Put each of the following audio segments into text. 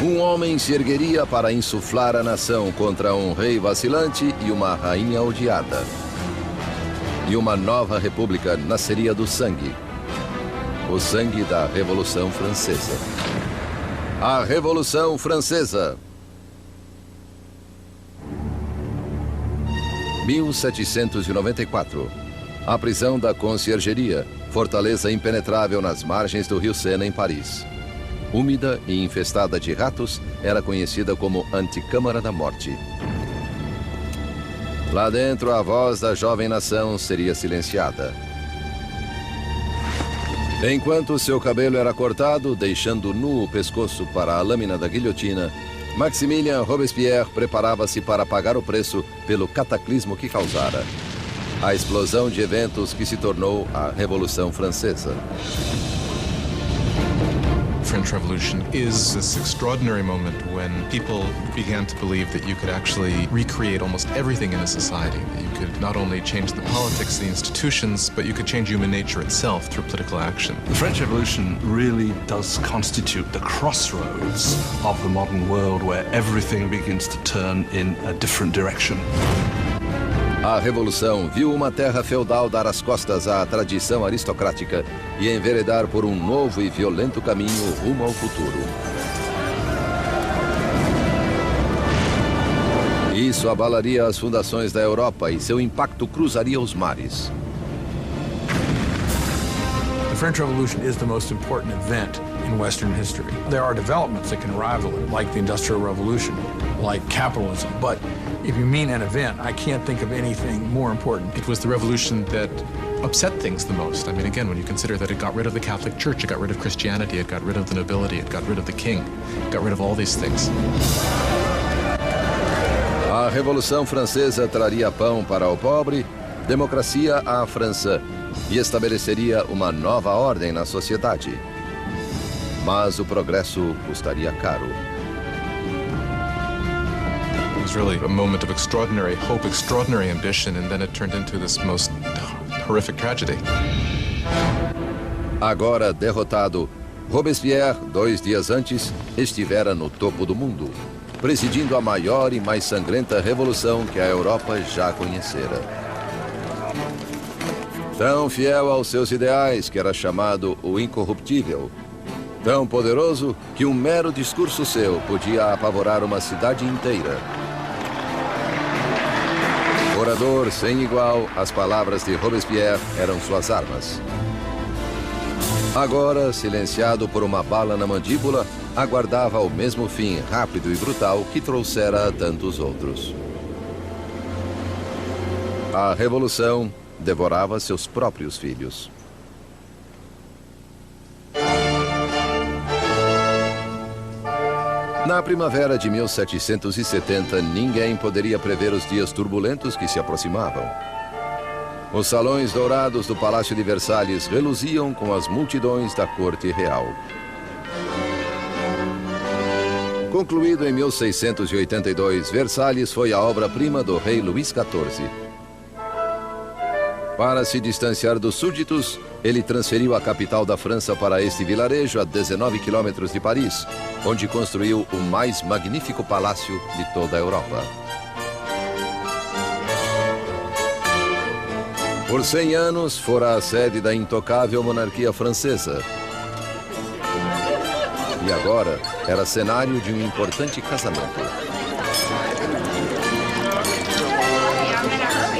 Um homem se ergueria para insuflar a nação contra um rei vacilante e uma rainha odiada. E uma nova república nasceria do sangue. O sangue da Revolução Francesa. A Revolução Francesa. 1794. A prisão da Conciergeria, fortaleza impenetrável nas margens do rio Sena, em Paris. Úmida e infestada de ratos, era conhecida como Anticâmara da Morte. Lá dentro, a voz da jovem nação seria silenciada. Enquanto seu cabelo era cortado, deixando nu o pescoço para a lâmina da guilhotina, Maximilien Robespierre preparava-se para pagar o preço pelo cataclismo que causara. A explosão de eventos que se tornou a Revolução Francesa. The French Revolution is this extraordinary moment when people began to believe that you could actually recreate almost everything in a society. That you could not only change the politics, the institutions, but you could change human nature itself through political action. The French Revolution really does constitute the crossroads of the modern world where everything begins to turn in a different direction. A Revolução viu uma terra feudal dar as costas à tradição aristocrática e enveredar por um novo e violento caminho rumo ao futuro. Isso abalaria as fundações da Europa e seu impacto cruzaria os mares. The French Revolution is the most important event in Western history. There are developments that can rival it, like the Industrial Revolution, like capitalism, but if you mean an event, I can't think of anything more important. It was the revolution that upset things the most. I mean, again, when you consider that it got rid of the Catholic Church, it got rid of Christianity, it got rid of the nobility, it got rid of the king, it got rid of all these things. A Revolução Francesa traria pão para o pobre, democracia à França e estabeleceria uma nova ordem na sociedade. Mas o progresso custaria caro. It was really a moment of extraordinary hope, extraordinary ambition, and then it turned into this most horrific tragedy. Agora derrotado, Robespierre, 2 dias antes, estivera no topo do mundo, presidindo a maior e mais sangrenta revolução que a Europa já conhecera. Tão fiel aos seus ideais que era chamado o incorruptível, tão poderoso que um mero discurso seu podia apavorar uma cidade inteira. Orador sem igual, as palavras de Robespierre eram suas armas. Agora, silenciado por uma bala na mandíbula, aguardava o mesmo fim rápido e brutal que trouxera a tantos outros. A Revolução devorava seus próprios filhos. Na primavera de 1770, ninguém poderia prever os dias turbulentos que se aproximavam. Os salões dourados do Palácio de Versalhes reluziam com as multidões da corte real. Concluído em 1682, Versalhes foi a obra-prima do rei Luís XIV. Para se distanciar dos súditos, ele transferiu a capital da França para este vilarejo a 19 quilômetros de Paris, onde construiu o mais magnífico palácio de toda a Europa. Por 100 anos, fora a sede da intocável monarquia francesa. E agora era cenário de um importante casamento.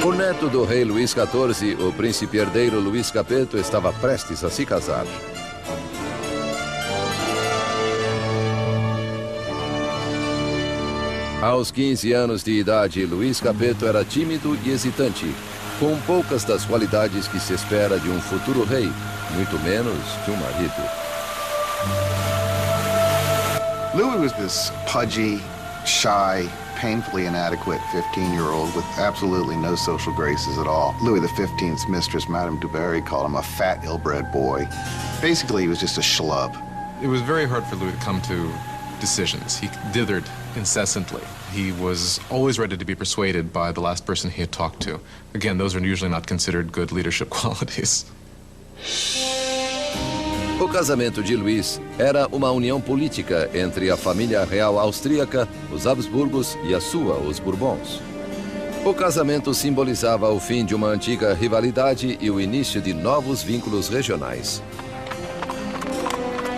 O neto do rei Luís XIV, o príncipe herdeiro Luís Capeto, estava prestes a se casar. Aos 15 anos de idade, Luís Capeto era tímido e hesitante, com poucas das qualidades que se espera de um futuro rei, muito menos de um marido. Louis was this pudgy, shy, painfully inadequate 15-year-old with absolutely no social graces at all. Louis XV's mistress, Madame du Barry, called him a fat, ill-bred boy. Basically, he was just a schlub. It was very hard for Louis to come to decisions. He dithered incessantly. He was always ready to be persuaded by the last person he had talked to. Again, those are usually not considered good leadership qualities. O casamento de Luís era uma união política entre a família real austríaca, os Habsburgos, e a sua, os Bourbons. O casamento simbolizava o fim de uma antiga rivalidade e o início de novos vínculos regionais.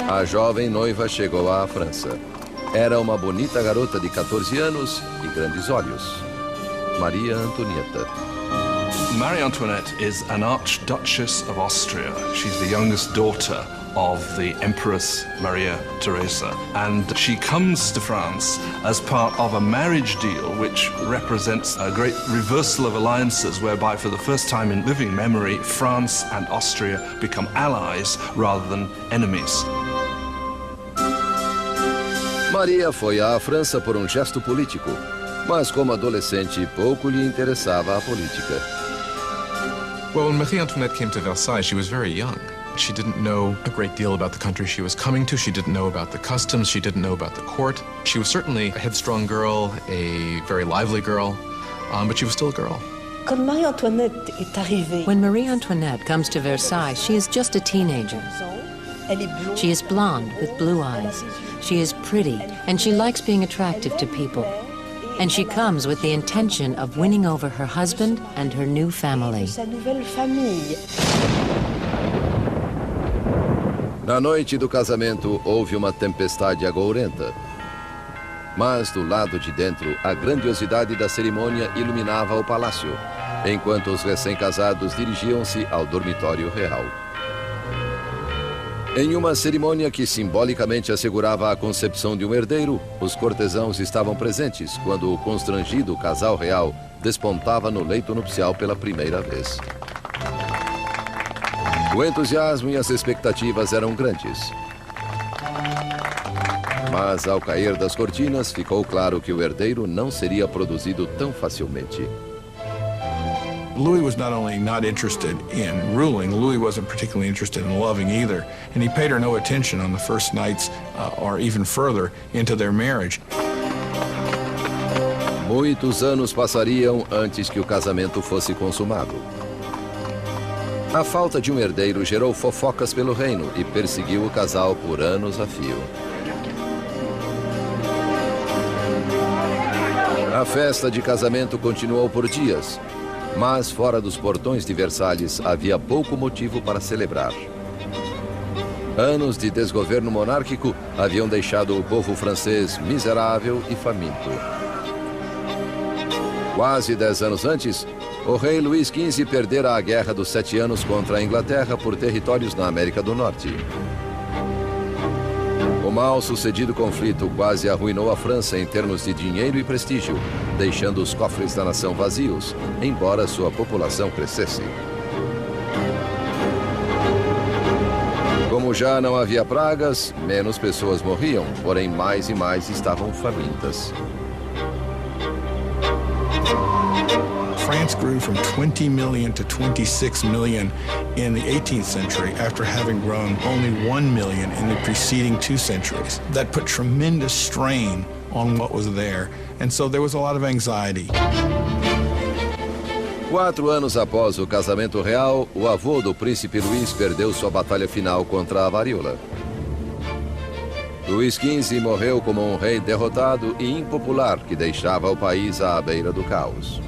A jovem noiva chegou à França. Era uma bonita garota de 14 anos e grandes olhos. Maria Antonieta. Marie Antoinette is an Archduchess of Austria. She's the youngest daughter of the Empress Maria Theresa, and she comes to France as part of a marriage deal which represents a great reversal of alliances, whereby for the first time in living memory, France and Austria become allies rather than enemies. Maria foi à França por um gesto político, mas como adolescente pouco lhe interessava a política. Well, when Marie Antoinette came to Versailles, she was very young. She didn't know a great deal about the country she was coming to. She didn't know about the customs. She didn't know about the court. She was certainly a headstrong girl, a very lively girl, but she was still a girl. When Marie Antoinette comes to Versailles, she is just a teenager. She is blonde with blue eyes. She is pretty, and she likes being attractive to people. And she comes with the intention of winning over her husband and her new family. Na noite do casamento, houve uma tempestade agourenta. Mas do lado de dentro, a grandiosidade da cerimônia iluminava o palácio, enquanto os recém-casados dirigiam-se ao dormitório real. Em uma cerimônia que simbolicamente assegurava a concepção de um herdeiro, os cortesãos estavam presentes quando o constrangido casal real despontava no leito nupcial pela primeira vez. O entusiasmo e as expectativas eram grandes. Mas ao cair das cortinas, ficou claro que o herdeiro não seria produzido tão facilmente. Louis was not only not interested in ruling, Louis wasn't particularly interested in loving either. And he paid her no attention on the first nights or even further into their marriage. Muitos anos passariam antes que o casamento fosse consumado. A falta de um herdeiro gerou fofocas pelo reino e perseguiu o casal por anos a fio. A festa de casamento continuou por dias, mas fora dos portões de Versalhes havia pouco motivo para celebrar. Anos de desgoverno monárquico haviam deixado o povo francês miserável e faminto. Quase 10 anos antes, o rei Luís XV perdera a Guerra dos 7 Anos contra a Inglaterra por territórios na América do Norte. O mal-sucedido conflito quase arruinou a França em termos de dinheiro e prestígio, deixando os cofres da nação vazios, embora sua população crescesse. Como já não havia pragas, menos pessoas morriam, porém mais e mais estavam famintas. France grew from 20 million to 26 million in the 18th century after having grown only 1 million in the preceding 2 centuries. That put tremendous strain on what was there, and so there was a lot of anxiety. 4 anos após o casamento real, o avô do príncipe Luís perdeu sua batalha final contra a varíola. Luís XV morreu como um rei derrotado e impopular que deixava o país à beira do caos.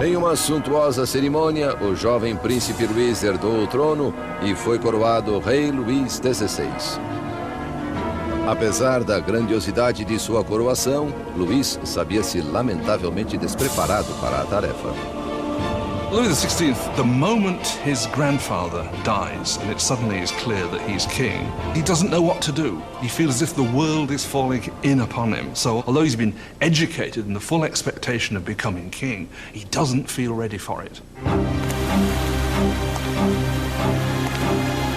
Em uma suntuosa cerimônia, o jovem príncipe Luís herdou o trono e foi coroado rei Luís XVI. Apesar da grandiosidade de sua coroação, Luís sabia-se lamentavelmente despreparado para a tarefa. Louis XVI, the moment his grandfather dies and it suddenly is clear that he's king, he doesn't know what to do. He feels as if the world is falling in upon him. So although he's been educated in the full expectation of becoming king, he doesn't feel ready for it.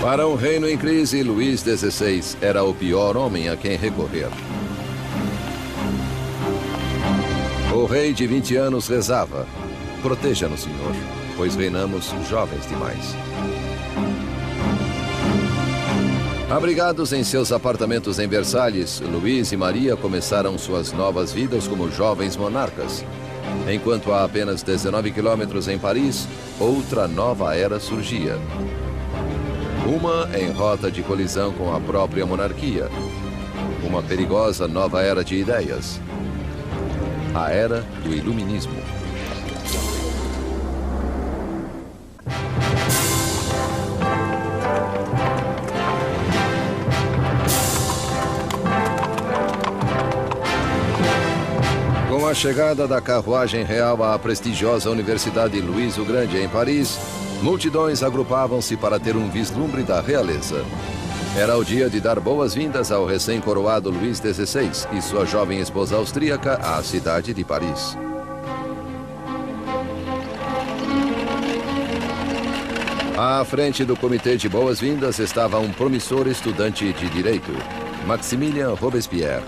Para um reino em crise, Luís XVI era o pior homem a quem recorrer. O rei de 20 anos rezava: proteja-nos, Senhor, pois reinamos jovens demais. Abrigados em seus apartamentos em Versalhes, Luís e Maria começaram suas novas vidas como jovens monarcas. Enquanto a apenas 19 quilômetros em Paris, outra nova era surgia. Uma em rota de colisão com a própria monarquia. Uma perigosa nova era de ideias. A era do iluminismo. Com a chegada da carruagem real à prestigiosa Universidade Luís o Grande em Paris, multidões agrupavam-se para ter um vislumbre da realeza. Era o dia de dar boas-vindas ao recém-coroado Luís XVI e sua jovem esposa austríaca à cidade de Paris. À frente do comitê de boas-vindas estava um promissor estudante de direito, Maximilien Robespierre.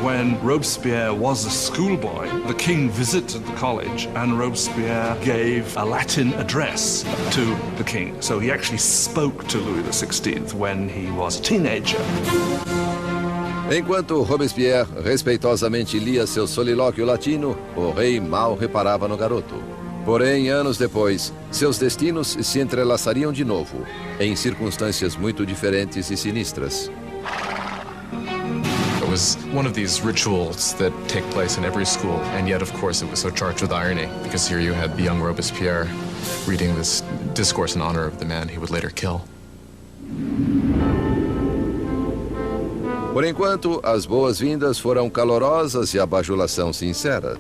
When Robespierre was a schoolboy, the king visited the college and Robespierre gave a Latin address to the king. So he actually spoke to Louis XVI when he was a teenager. Enquanto Robespierre respeitosamente lia seu solilóquio latino, o rei mal reparava no garoto. Porém, anos depois, seus destinos se entrelaçariam de novo, em circunstâncias muito diferentes e sinistras. It was one of these rituals that take place in every school, and yet, of course, it was so charged with irony, because here you had the young Robespierre reading this discourse in honor of the man he would later kill. Por enquanto, as boas-vindas foram calorosas e a bajulação sincera.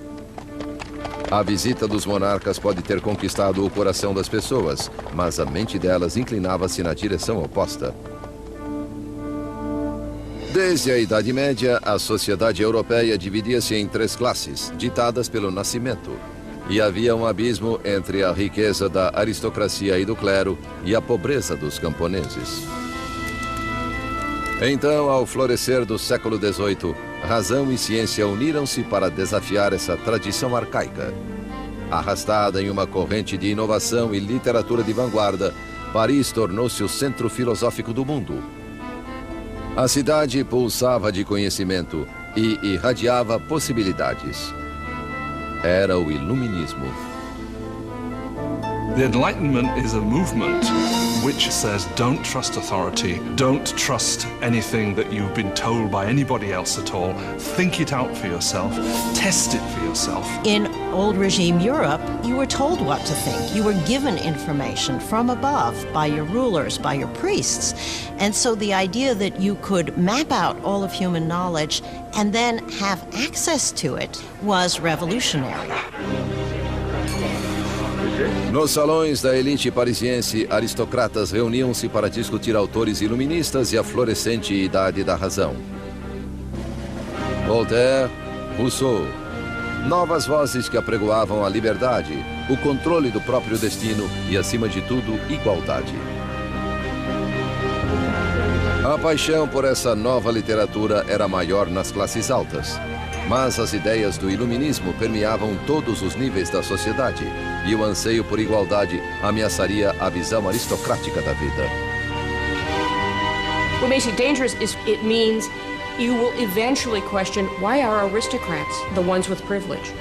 A visita dos monarcas pode ter conquistado o coração das pessoas, mas a mente delas inclinava-se na direção oposta. Desde a Idade Média, a sociedade europeia dividia-se em três classes, ditadas pelo nascimento. E havia um abismo entre a riqueza da aristocracia e do clero e a pobreza dos camponeses. Então, ao florescer do século XVIII, razão e ciência uniram-se para desafiar essa tradição arcaica. Arrastada em uma corrente de inovação e literatura de vanguarda, Paris tornou-se o centro filosófico do mundo. A cidade pulsava de conhecimento e irradiava possibilidades. Era o iluminismo. The Enlightenment is a movement which says don't trust authority, don't trust anything that you've been told by anybody else at all. Think it out for yourself, test it for yourself. In old regime Europe, you were told what to think. You were given information from above by your rulers, by your priests. And so the idea that you could map out all of human knowledge and then have access to it was revolutionary. Nos salões da elite parisiense, aristocratas reuniam-se para discutir autores iluministas e a florescente idade da razão. Voltaire, Rousseau, novas vozes que apregoavam a liberdade, o controle do próprio destino e, acima de tudo, igualdade. A paixão por essa nova literatura era maior nas classes altas, mas as ideias do iluminismo permeavam todos os níveis da sociedade e o anseio por igualdade ameaçaria a visão aristocrática da vida. What makes it dangerous is it means you will eventually question, why are aristocrats the ones with privilege?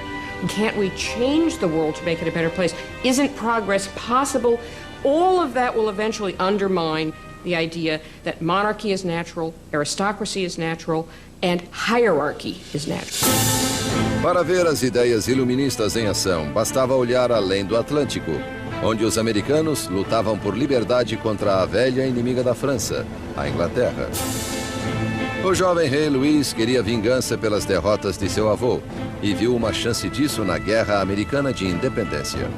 Can't we change the world to make it a better place? Isn't progress possible? All of that will eventually undermine the idea that monarchy is natural, aristocracy is natural, and hierarchy is natural. Para ver as ideias iluministas em ação, bastava olhar além do Atlântico, onde os americanos lutavam por liberdade contra a velha inimiga da França, a Inglaterra. O jovem rei Luís queria vingança pelas derrotas de seu avô e viu uma chance disso na Guerra Americana de Independência.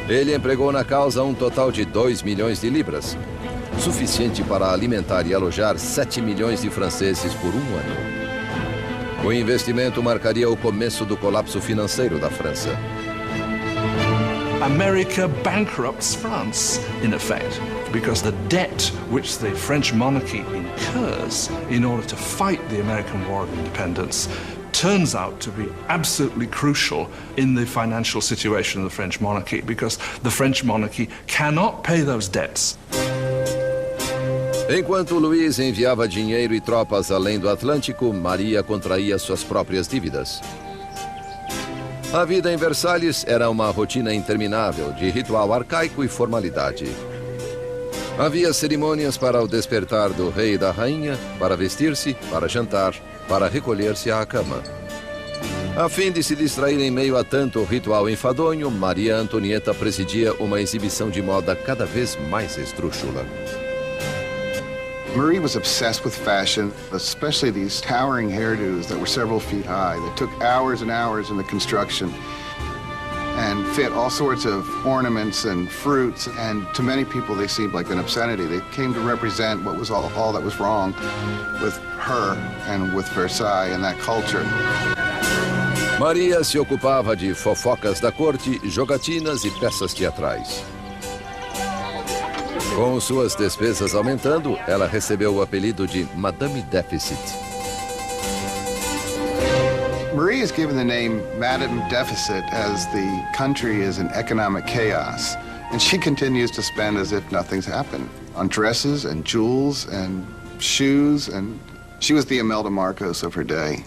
Ele empregou na causa um total de 2 milhões de libras, suficiente para alimentar e alojar 7 milhões de franceses por um ano. O investimento marcaria o começo do colapso financeiro da França. America bankrupts France, in effect, because the debt which the French monarchy incurs in order to fight the American War of Independence turns out to be absolutely crucial in the financial situation of the French monarchy, because the French monarchy cannot pay those debts. Enquanto Luís enviava dinheiro e tropas além do Atlântico, Maria contraía suas próprias dívidas. A vida em Versalhes era uma rotina interminável de ritual arcaico e formalidade. Havia cerimônias para o despertar do rei e da rainha, para vestir-se, para jantar, para recolher-se à cama. A fim de se distrair em meio a tanto ritual enfadonho, Maria Antonieta presidia uma exibição de moda cada vez mais esdrúxula. Marie was obsessed with fashion, especially these towering hairdos that were several feet high, that took hours and hours in the construction and fit all sorts of ornaments and fruits, and to many people they seemed like an obscenity. They came to represent what was all that was wrong with her and with Versailles and that culture. Maria se ocupava de fofocas da corte, jogatinas e peças teatrais. Com suas despesas aumentando, ela recebeu o apelido de Madame Deficit. Marie is given the name Madame Deficit as the country is in economic chaos, and she continues to spend as if nothing's happened on dresses and jewels and shoes, and she was the Imelda Marcos of her day.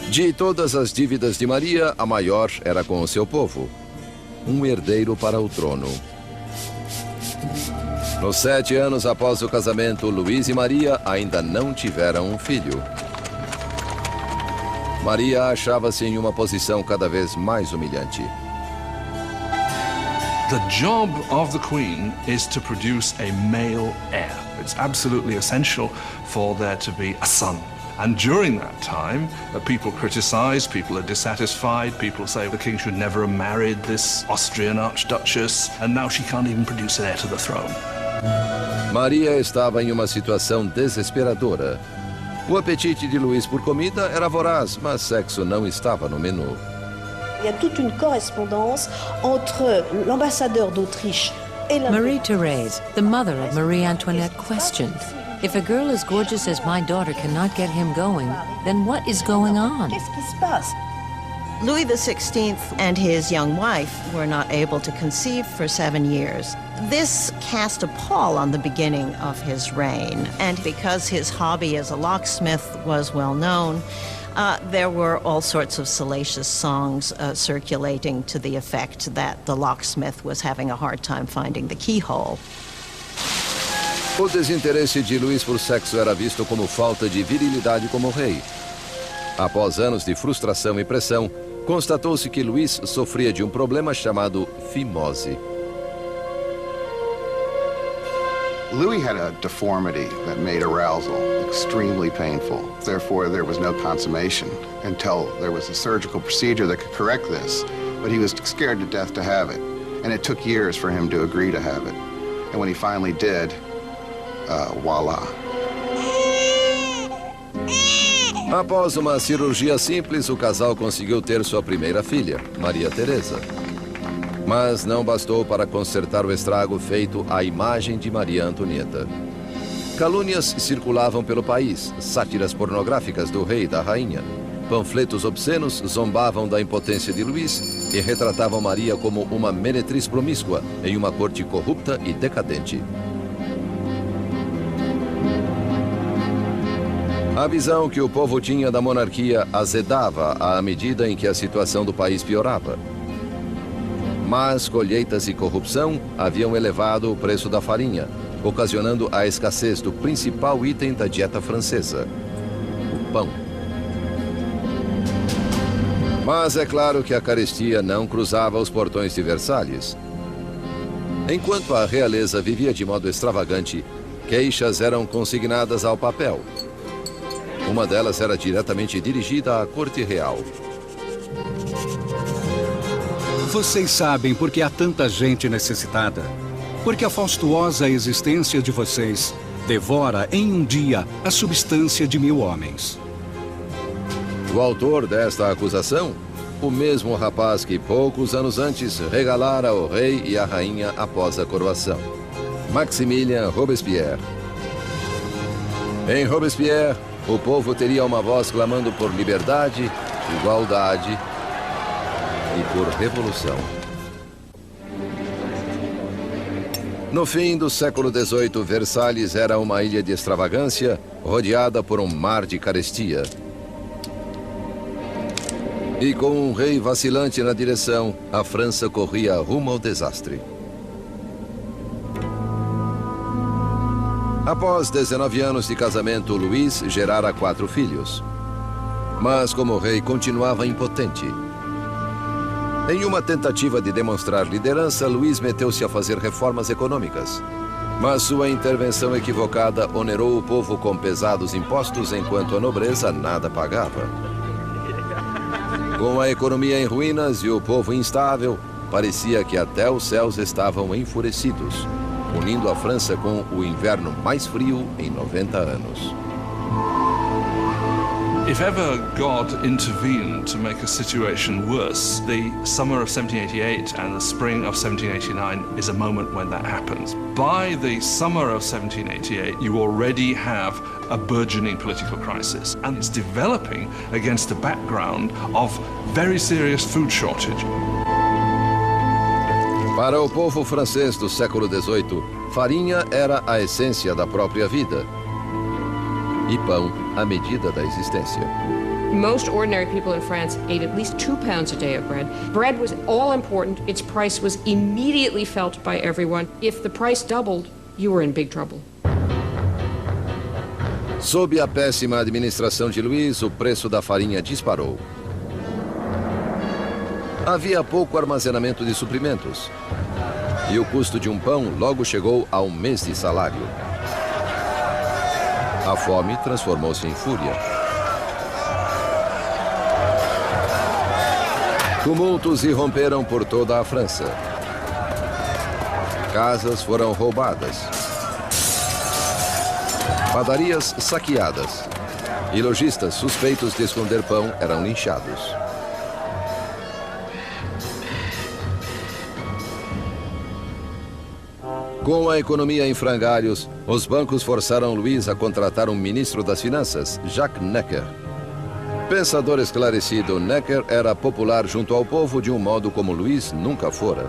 De todas as dívidas de Maria, a maior era com o seu povo. Um herdeiro para o trono. Nos 7 anos após o casamento, Luís e Maria ainda não tiveram um filho. Maria achava-se em uma posição cada vez mais humilhante. The job of the Queen is to produce a male heir. It's absolutely essential for there to be a son. And during that time, people criticize, people are dissatisfied, people say the king should never have married this Austrian archduchess, and now she can't even produce an heir to the throne. Maria estava em uma situação desesperadora. O apetite de Luís por comida era voraz, mas sexo não estava no menu. Il y a toute une correspondance entre l'ambassadeur d'Autriche et la... Marie-Thérèse, the mother of Marie Antoinette, questioned, if a girl as gorgeous as my daughter cannot get him going, then what is going on? Qu'est-ce qui se passe? Louis XVI and his young wife were not able to conceive for 7 years. This cast a pall on the beginning of his reign, and because his hobby as a locksmith was well known, there were all sorts of salacious songs circulating to the effect that the locksmith was having a hard time finding the keyhole. O desinteresse de Luís por sexo era visto como falta de virilidade como rei. Após anos de frustração e pressão, constatou-se que Luís sofria de um problema chamado fimose. Louis had a deformity that made arousal extremely painful. Therefore, there was no consummation until there was a surgical procedure that could correct this. But he was scared to death to have it. And it took years for him to agree to have it. And when he finally did, voila. Após uma cirurgia simples, o casal conseguiu ter sua primeira filha, Maria Teresa. Mas não bastou para consertar o estrago feito à imagem de Maria Antonieta. Calúnias circulavam pelo país, sátiras pornográficas do rei e da rainha. Panfletos obscenos zombavam da impotência de Luís e retratavam Maria como uma meretriz promíscua em uma corte corrupta e decadente. A visão que o povo tinha da monarquia azedava à medida em que a situação do país piorava. Mas colheitas e corrupção haviam elevado o preço da farinha, ocasionando a escassez do principal item da dieta francesa, o pão. Mas é claro que a carestia não cruzava os portões de Versalhes. Enquanto a realeza vivia de modo extravagante, queixas eram consignadas ao papel. Uma delas era diretamente dirigida à corte real. Vocês sabem por que há tanta gente necessitada. Porque a faustuosa existência de vocês devora em um dia a substância de 1000 homens. O autor desta acusação? O mesmo rapaz que poucos anos antes regalara o rei e a rainha após a coroação. Maximilien Robespierre. Em Robespierre, o povo teria uma voz clamando por liberdade, igualdade e por revolução. No fim do século XVIII, Versalhes era uma ilha de extravagância, rodeada por um mar de carestia. E com um rei vacilante na direção, a França corria rumo ao desastre. Após 19 anos de casamento, Luís gerara 4 filhos. Mas, como rei, continuava impotente. Em uma tentativa de demonstrar liderança, Luís meteu-se a fazer reformas econômicas. Mas sua intervenção equivocada onerou o povo com pesados impostos, enquanto a nobreza nada pagava. Com a economia em ruínas e o povo instável, parecia que até os céus estavam enfurecidos, unindo a França com o inverno mais frio em 90 anos. If ever God intervened to make a situation worse, the summer of 1788 and the spring of 1789 is a moment when that happens. By the summer of 1788, you already have a burgeoning political crisis, and it's developing against a background of very serious food shortage. Para o povo francês do século XVIII, farinha era a essência da própria vida. E pão, a medida da existência. Most ordinary people in France ate at least 2 pounds a day of bread. Bread was all important. Its price was immediately felt by everyone. If the price doubled, you were in big trouble. Sob a péssima administração de Luís, o preço da farinha disparou. Havia pouco armazenamento de suprimentos. E o custo de um pão logo chegou a 1 mês de salário. A fome transformou-se em fúria. Tumultos irromperam por toda a França. Casas foram roubadas. Padarias saqueadas. E lojistas suspeitos de esconder pão eram linchados. Com a economia em frangalhos, os bancos forçaram Luís a contratar um ministro das Finanças, Jacques Necker. Pensador esclarecido, Necker era popular junto ao povo de um modo como Luís nunca fora.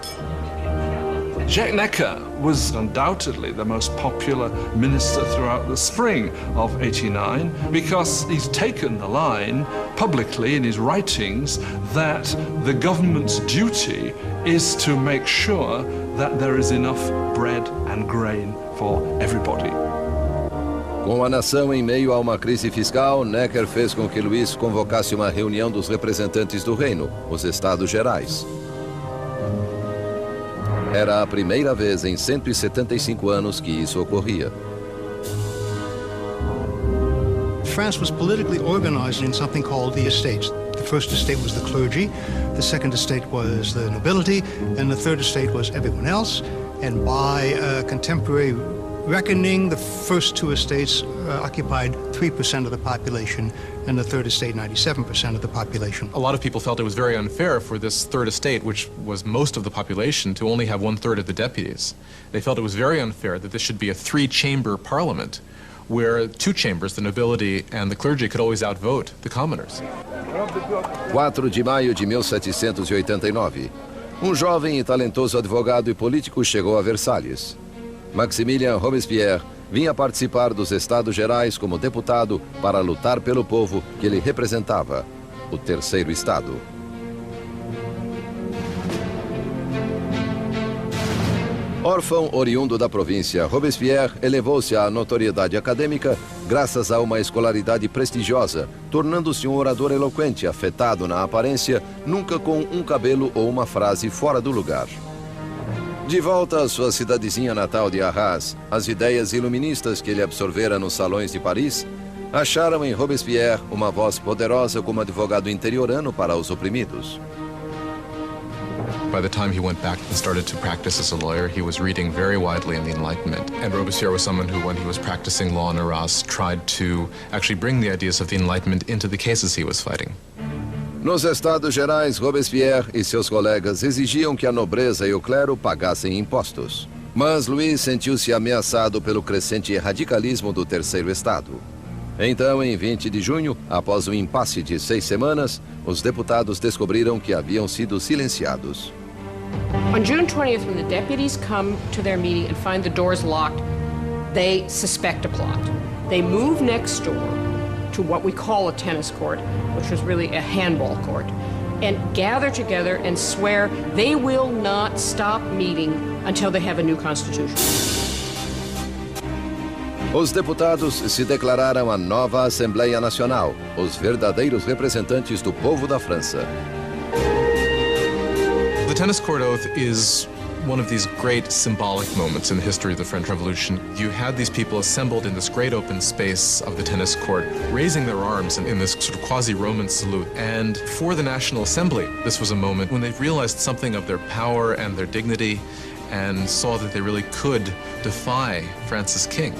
Jacques Necker was undoubtedly the most popular minister throughout the spring of 89 because he's taken the line publicly in his writings that the government's duty is to make sure that there is enough bread and grain for everybody. Com a nação em meio a uma crise fiscal, Necker fez com que Luís convocasse uma reunião dos representantes do reino, os Estados Gerais. Era a primeira vez em 175 anos que isso ocorria. France was politically organized in something called the estates. The first estate was the clergy, the second estate was the nobility, and the third estate was everyone else. And by contemporary reckoning, the first 2 estates occupied 3% of the population, and the third estate 97% of the population. A lot of people felt it was very unfair for this third estate, which was most of the population, to only have 1/3 of the deputies. They felt it was very unfair that this should be a 3-chamber parliament, where 2 chambers, the nobility and the clergy, could always outvote the commoners. 4 de maio de 1789. Um jovem e talentoso advogado e político chegou a Versalhes. Maximilien Robespierre vinha participar dos Estados Gerais como deputado para lutar pelo povo que ele representava, o Terceiro Estado. Órfão oriundo da província, Robespierre elevou-se à notoriedade acadêmica graças a uma escolaridade prestigiosa, tornando-se um orador eloquente, afetado na aparência, nunca com um cabelo ou uma frase fora do lugar. De volta à sua cidadezinha natal de Arras, as ideias iluministas que ele absorvera nos salões de Paris acharam em Robespierre uma voz poderosa como advogado interiorano para os oprimidos. By the time he went back and started to practice as a lawyer, he was reading very widely in the Enlightenment. And Robespierre was someone who, when he was practicing law in Arras, tried to actually bring the ideas of the Enlightenment into the cases he was fighting. Nos Estados Gerais, Robespierre e seus colegas exigiam que a nobreza e o clero pagassem impostos. Mas Luís sentiu-se ameaçado pelo crescente radicalismo do Terceiro Estado. Então, em 20 de junho, após um impasse de 6 semanas, os deputados descobriram que haviam sido silenciados. On June 20th, when the deputies come to their meeting and find the doors locked, they suspect a plot. They move next door to what we call a tennis court, which was really a handball court, and gather together and swear they will not stop meeting until they have a new constitution. Os deputados se declararam a nova Assembleia Nacional, os verdadeiros representantes do povo da França. The tennis court oath is one of these great symbolic moments in the history of the French Revolution. You had these people assembled in this great open space of the tennis court, raising their arms in this sort of quasi-Roman salute. And for the National Assembly, this was a moment when they realized something of their power and their dignity and saw that they really could defy France's king.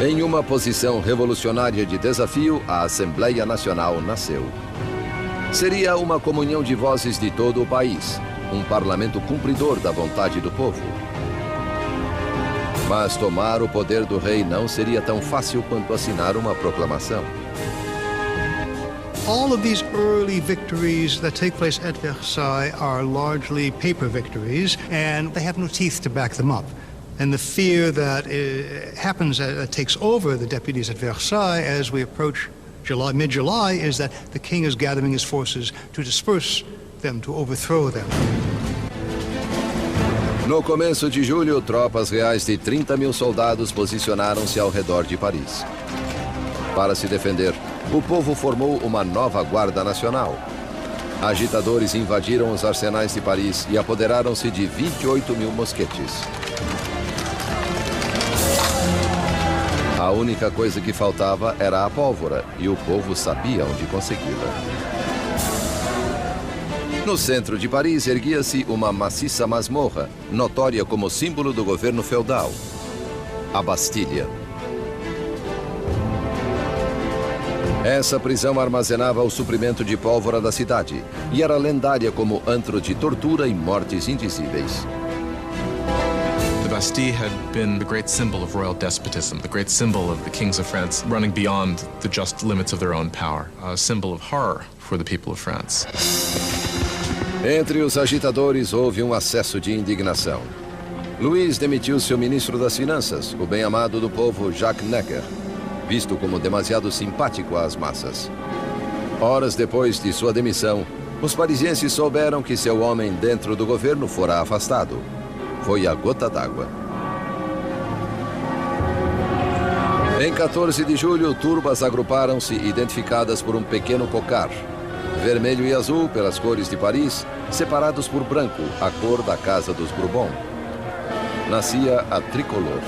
Em uma posição revolucionária de desafio, a Assembleia Nacional nasceu. Seria uma comunhão de vozes de todo o país, um parlamento cumpridor da vontade do povo. Mas tomar o poder do rei não seria tão fácil quanto assinar uma proclamação. All of these early victories that take place at Versailles are largely paper victories, and they have no teeth to back them up. And the fear that happens, that takes over the deputies at Versailles as we approach mid-July, is that the king is gathering his forces to disperse them, to overthrow them. No começo de julho, tropas reais de 30.000 soldados posicionaram-se ao redor de Paris. Para se defender, o povo formou uma nova Guarda Nacional. Agitadores invadiram os arsenais de Paris e apoderaram-se de 28.000 mosquetes. A única coisa que faltava era a pólvora, e o povo sabia onde consegui-la. No centro de Paris erguia-se uma maciça masmorra, notória como símbolo do governo feudal, a Bastilha. Essa prisão armazenava o suprimento de pólvora da cidade e era lendária como antro de tortura e mortes indizíveis. The Bastille had been the great symbol of royal despotism, the great symbol of the kings of France running beyond the just limits of their own power, a symbol of horror for the people of France. Entre os agitadores houve um acesso de indignação. Louis demitiu seu ministro das Finanças, o bem-amado do povo Jacques Necker, visto como demasiado simpático às massas. Horas depois de sua demissão, os parisienses souberam que seu homem dentro do governo fora afastado. Foi a gota d'água. Em 14 de julho, turbas agruparam-se identificadas por um pequeno cocar. Vermelho e azul pelas cores de Paris, separados por branco, a cor da Casa dos Bourbon. Nascia a tricolor.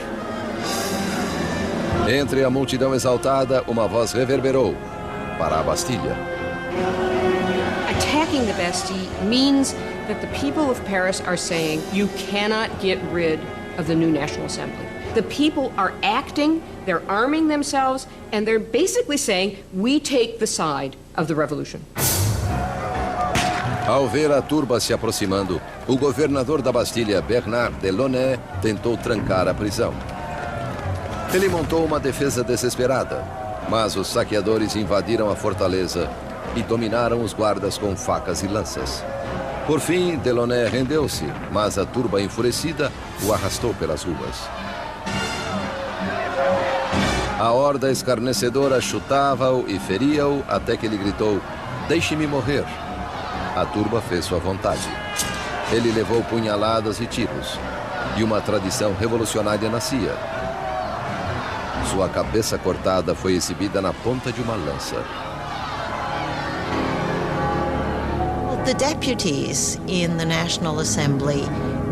Entre a multidão exaltada, uma voz reverberou para a Bastilha. Attacking the Bastille means that the people of Paris are saying you cannot get rid of the new National Assembly. The people are acting, they're arming themselves, and they're basically saying we take the side of the revolution. Ao ver a turba se aproximando, o governador da Bastilha, Bernard Delaunay, tentou trancar a prisão. Ele montou uma defesa desesperada, mas os saqueadores invadiram a fortaleza e dominaram os guardas com facas e lanças. Por fim, Delaunay rendeu-se, mas a turba enfurecida o arrastou pelas ruas. A horda escarnecedora chutava-o e feria-o até que ele gritou: "Deixe-me morrer." A turba fez sua vontade. Ele levou punhaladas e tiros, e uma tradição revolucionária nascia. Sua cabeça cortada foi exibida na ponta de uma lança. The deputies in the National Assembly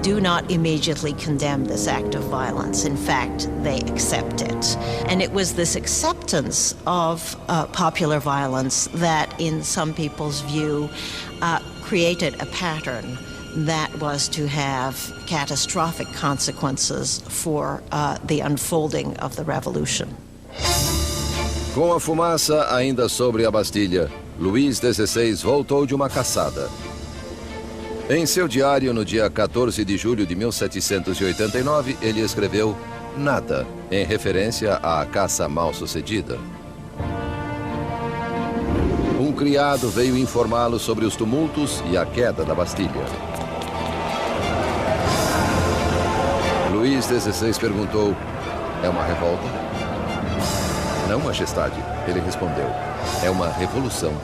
do not immediately condemn this act of violence. In fact, they accept it. And it was this acceptance of popular violence that, in some people's view, created a pattern that was to have catastrophic consequences for the unfolding of the revolution. Com a fumaça ainda sobre a Bastilha, Luís XVI voltou de uma caçada. Em seu diário, no dia 14 de julho de 1789, ele escreveu "nada", em referência à caça mal-sucedida. Um criado veio informá-lo sobre os tumultos e a queda da Bastilha. Luís XVI perguntou: é uma revolta? Não, majestade, ele respondeu. É uma revolução.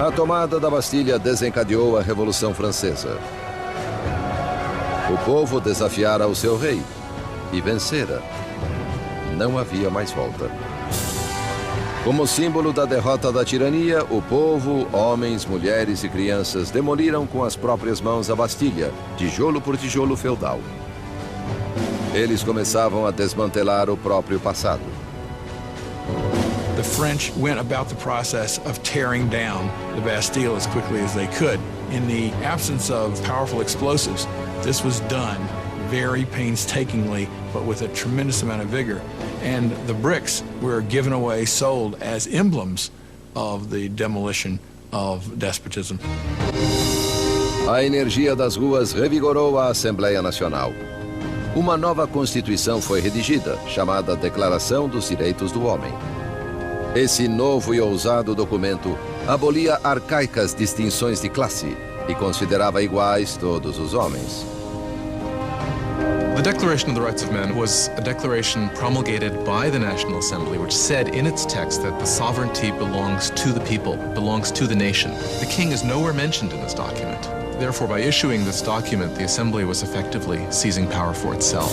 A tomada da Bastilha desencadeou a Revolução Francesa. O povo desafiara o seu rei e vencera. Não havia mais volta. Como símbolo da derrota da tirania, o povo, homens, mulheres e crianças demoliram com as próprias mãos a Bastilha, tijolo por tijolo feudal. Eles começavam a desmantelar o próprio passado. The French went about the process of tearing down the Bastille as quickly as they could. In the absence of powerful explosives, this was done very painstakingly, but with a tremendous amount of vigor. And the bricks were given away, sold as emblems of the demolition of despotism. A energia das ruas revigorou a Assembleia Nacional. Uma nova Constituição foi redigida, chamada Declaração dos Direitos do Homem. Esse novo e ousado documento abolia arcaicas distinções de classe e considerava iguais todos os homens. The Declaration of the Rights of Man was a declaration promulgated by the National Assembly, which said in its text that the sovereignty belongs to the people, belongs to the nation. The king is nowhere mentioned in this document. Therefore, by issuing this document, the Assembly was effectively seizing power for itself.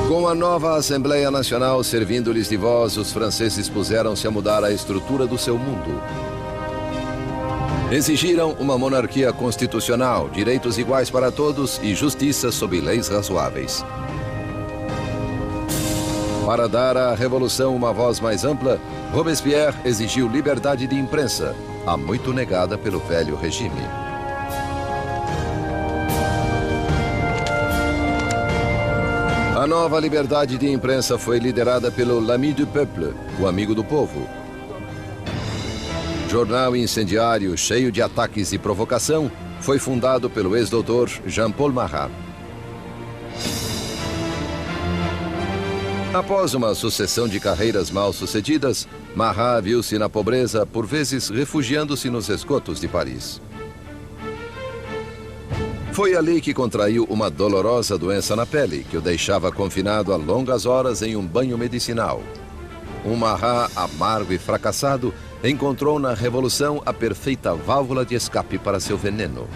Com a nova Assembleia Nacional servindo-lhes de voz, os franceses puseram-se a mudar a estrutura do seu mundo. Exigiram uma monarquia constitucional, direitos iguais para todos e justiça sob leis razoáveis. Para dar à revolução uma voz mais ampla, Robespierre exigiu liberdade de imprensa, há muito negada pelo velho regime. A nova liberdade de imprensa foi liderada pelo L'Ami du Peuple, o amigo do povo. Jornal incendiário, cheio de ataques e provocação, foi fundado pelo ex-doutor Jean-Paul Marat. Após uma sucessão de carreiras mal-sucedidas, Marat viu-se na pobreza, por vezes refugiando-se nos esgotos de Paris. Foi ali que contraiu uma dolorosa doença na pele, que o deixava confinado a longas horas em um banho medicinal. Um Marat amargo e fracassado encontrou na Revolução a perfeita válvula de escape para seu veneno.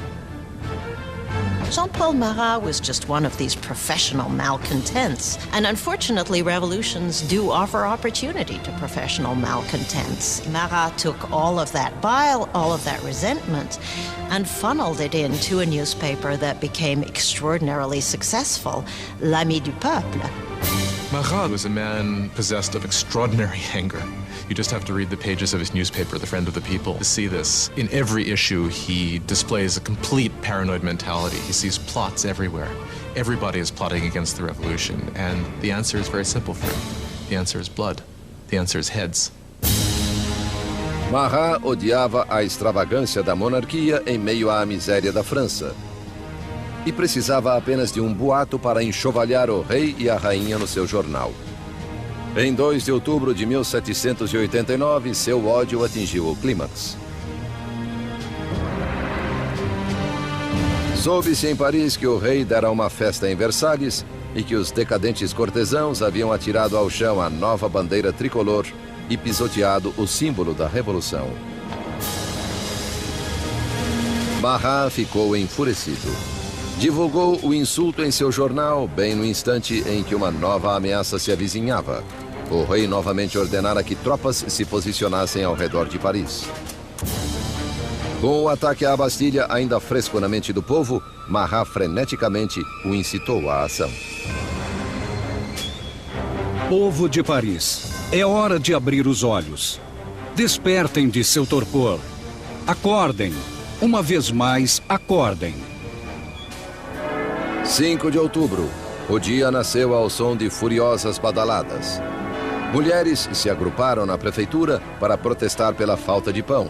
Jean-Paul Marat was just one of these professional malcontents. And unfortunately, revolutions do offer opportunity to professional malcontents. Marat took all of that bile, all of that resentment, and funneled it into a newspaper that became extraordinarily successful, L'Ami du Peuple. Marat was a man possessed of extraordinary anger. You just have to read the pages of his newspaper, The Friend of the People, to see this. In every issue, he displays a complete paranoid mentality. He sees plots everywhere. Everybody is plotting against the revolution, and the answer is very simple for him. The answer is blood. The answer is heads. Marat odiava a extravagância da monarquia em meio à miséria da França. E precisava apenas de um boato para enxovalhar o rei e a rainha no seu jornal. Em 2 de outubro de 1789, seu ódio atingiu o clímax. Soube-se em Paris que o rei dera uma festa em Versalhes e que os decadentes cortesãos haviam atirado ao chão a nova bandeira tricolor e pisoteado o símbolo da Revolução. Marat ficou enfurecido. Divulgou o insulto em seu jornal bem no instante em que uma nova ameaça se avizinhava. O rei novamente ordenara que tropas se posicionassem ao redor de Paris. Com o ataque à Bastilha ainda fresco na mente do povo, Marat freneticamente o incitou à ação. Povo de Paris, é hora de abrir os olhos. Despertem de seu torpor. Acordem. Uma vez mais, acordem. 5 de outubro, o dia nasceu ao som de furiosas badaladas. Mulheres se agruparam na prefeitura para protestar pela falta de pão.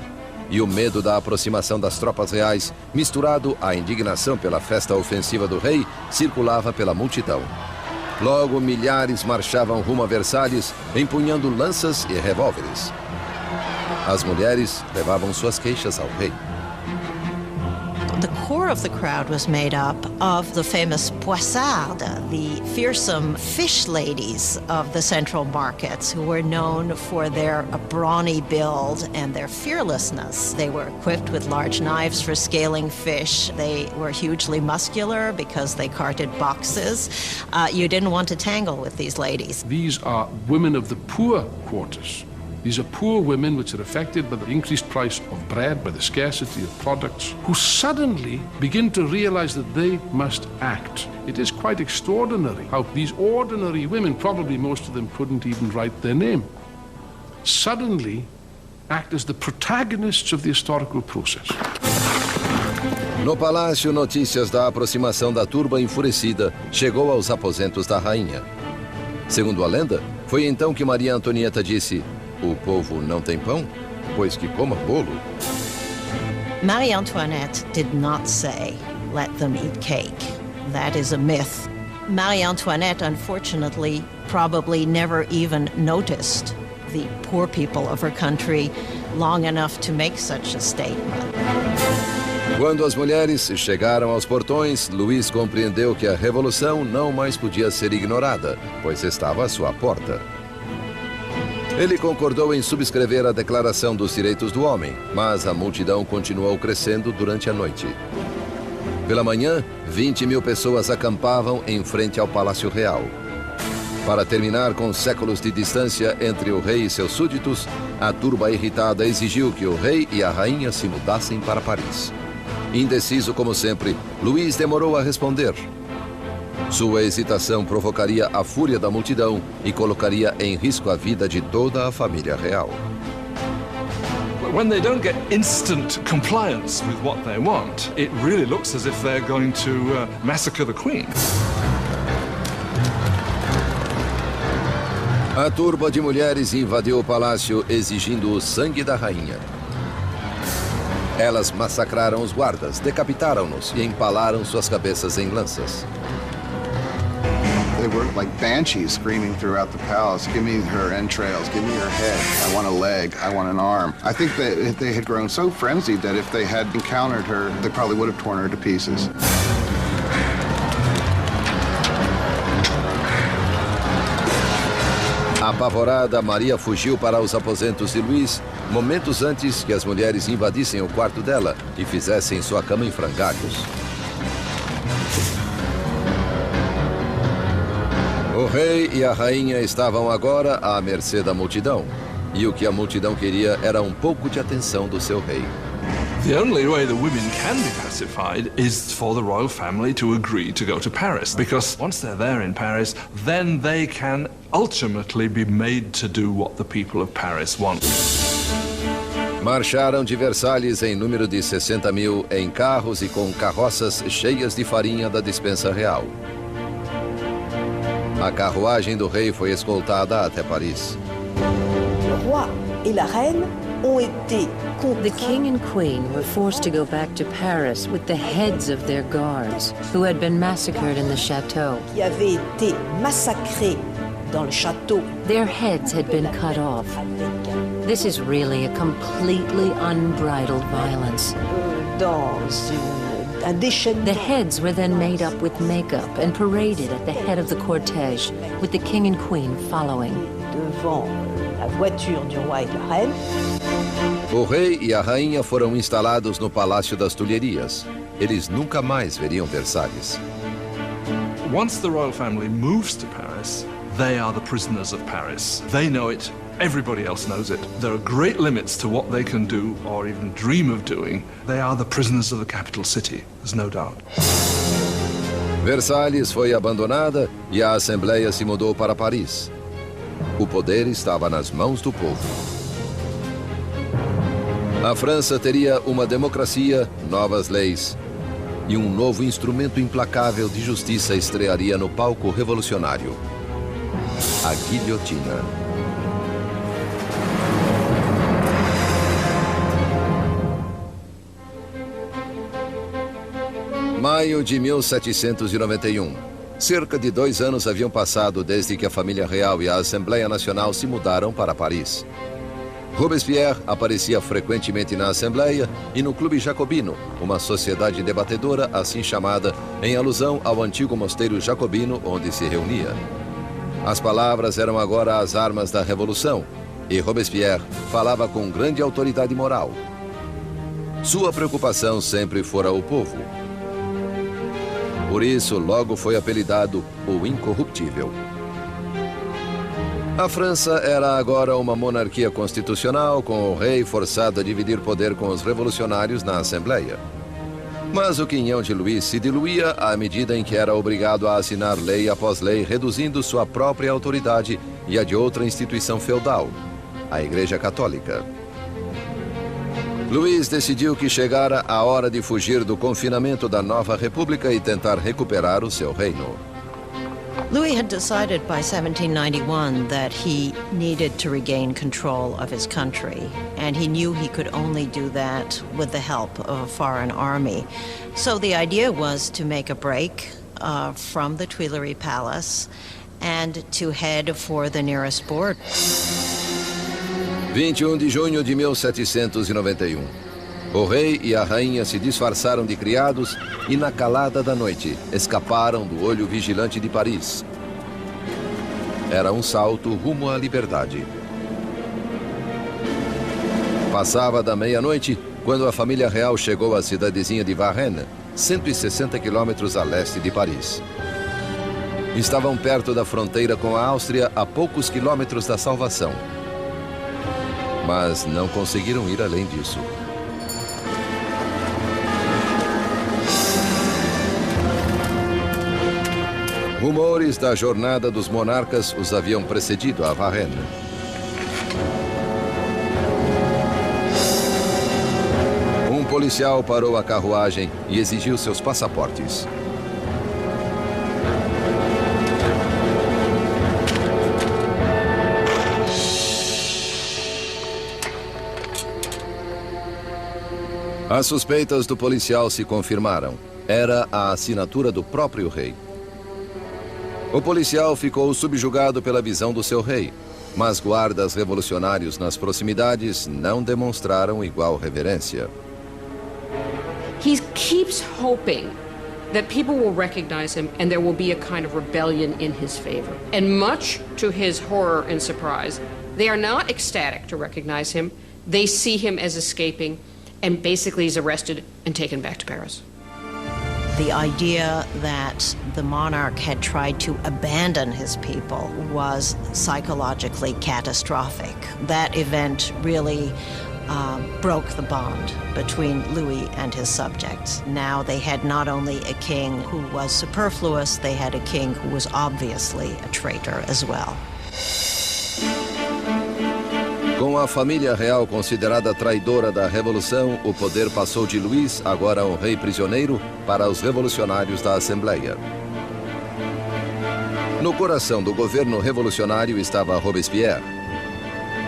E o medo da aproximação das tropas reais, misturado à indignação pela festa ofensiva do rei, circulava pela multidão. Logo, milhares marchavam rumo a Versalhes, empunhando lanças e revólveres. As mulheres levavam suas queixas ao rei. The core of the crowd was made up of the famous poissardes, the fearsome fish ladies of the central markets, who were known for their brawny build and their fearlessness. They were equipped with large knives for scaling fish. They were hugely muscular because they carted boxes. You didn't want to tangle with these ladies. These are women of the poor quarters. These are poor women which are affected by the increased price of bread, by the scarcity of products, who suddenly begin to realize that they must act. It is quite extraordinary how these ordinary women, probably most of them couldn't even write their name, suddenly act as the protagonists of the historical process. No palácio, notícias da aproximação da turba enfurecida chegou aos aposentos da rainha. Segundo a lenda, foi então que Maria Antonieta disse: "O povo não tem pão? Pois que coma bolo." Marie Antoinette did not say, "Let them eat cake." That is a myth. Marie Antoinette, unfortunately, probably never even noticed the poor people of her country long enough to make such a statement. Quando as mulheres chegaram aos portões, Luís compreendeu que a revolução não mais podia ser ignorada, pois estava à sua porta. Ele concordou em subscrever a Declaração dos Direitos do Homem, mas a multidão continuou crescendo durante a noite. Pela manhã, 20.000 pessoas acampavam em frente ao Palácio Real. Para terminar com séculos de distância entre o rei e seus súditos, a turba irritada exigiu que o rei e a rainha se mudassem para Paris. Indeciso como sempre, Luís demorou a responder. Sua hesitação provocaria a fúria da multidão e colocaria em risco a vida de toda a família real. When they don't get instant compliance with what they want, it really looks as if they're going to massacre the Queen. A turba de mulheres invadiu o palácio exigindo o sangue da rainha. Elas massacraram os guardas, decapitaram-nos e empalaram suas cabeças em lanças. They were like banshees screaming throughout the palace, "Give me her entrails, give me her head, I want a leg, I want an arm." I think that they had grown so frenzied that if they had encountered her, they probably would have torn her to pieces. Apavorada, Maria fugiu para os aposentos de Luís, momentos antes que as mulheres invadissem o quarto dela e fizessem sua cama em frangalhos. O rei e a rainha estavam agora à mercê da multidão, e o que a multidão queria era um pouco de atenção do seu rei. The only way the women can be pacified is for the royal family to agree to go to Paris, because once they're there in Paris, then they can ultimately be made to do what the people of Paris want. Marcharam de Versalhes em número de 60.000 em carros e com carroças cheias de farinha da despensa real. A carruagem do rei foi escoltada até Paris. Le roi et la reine ont été The king and queen were forced to go back to Paris with the heads of their guards, who had been massacred in the chateau. qui avaient été massacrés dans le château. Their heads had been cut off. This is really a completely unbridled violence. Dans un déchaînement. The heads were then made up with makeup and paraded at the head of the cortege, with the king and queen following. Devant la voiture du roi et de la reine. O rei e a rainha foram instalados no Palácio das Tulherias. Eles nunca mais veriam Versalhes. Once the royal family moves to Paris, they are the prisoners of Paris. They know it. Everybody else knows it. There are great limits to what they can do or even dream of doing. They are the prisoners of the capital city, there's no doubt. Versalhes foi abandonada e a Assembleia se mudou para Paris. O poder estava nas mãos do povo. A França teria uma democracia, novas leis e um novo instrumento implacável de justiça estrearia no palco revolucionário: a guilhotina. Maio de 1791. Cerca de 2 anos haviam passado desde que a família real e a Assembleia Nacional se mudaram para Paris. Robespierre aparecia frequentemente na Assembleia e no Clube Jacobino, uma sociedade debatedora assim chamada em alusão ao antigo mosteiro jacobino onde se reunia. As palavras eram agora as armas da Revolução e Robespierre falava com grande autoridade moral. Sua preocupação sempre fora o povo. Por isso, logo foi apelidado o Incorruptível. A França era agora uma monarquia constitucional, com o rei forçado a dividir poder com os revolucionários na Assembleia. Mas o quinhão de Louis se diluía à medida em que era obrigado a assinar lei após lei, reduzindo sua própria autoridade e a de outra instituição feudal, a Igreja Católica. Louis decidiu que chegara a hora de fugir do confinamento da nova república e tentar recuperar o seu reino. Louis had decided by 1791 that he needed to regain control of his country, and he knew he could only do that with the help of a foreign army. So the idea was to make a break from the Tuileries Palace and to head for the nearest border. 21 de junho de 1791. O rei e a rainha se disfarçaram de criados e, na calada da noite, escaparam do olho vigilante de Paris. Era um salto rumo à liberdade. Passava da meia-noite quando a família real chegou à cidadezinha de Varennes, 160 quilômetros a leste de Paris. Estavam perto da fronteira com a Áustria, a poucos quilômetros da salvação. Mas não conseguiram ir além disso. Rumores da jornada dos monarcas os haviam precedido a Varennes. Um policial parou a carruagem e exigiu seus passaportes. As suspeitas do policial se confirmaram. Era a assinatura do próprio rei. O policial ficou subjugado pela visão do seu rei, mas guardas revolucionários nas proximidades não demonstraram igual reverência. He keeps hoping that people will recognize him and there will be a kind of rebellion in his favor. And much to his horror and surprise, they are not ecstatic to recognize him. They see him as escaping, and basically he's arrested and taken back to Paris. The idea that the monarch had tried to abandon his people was psychologically catastrophic. That event really broke the bond between Louis and his subjects. Now they had not only a king who was superfluous, they had a king who was obviously a traitor as well. Com a família real considerada traidora da Revolução, o poder passou de Louis, agora um rei prisioneiro, para os revolucionários da Assembleia. No coração do governo revolucionário estava Robespierre.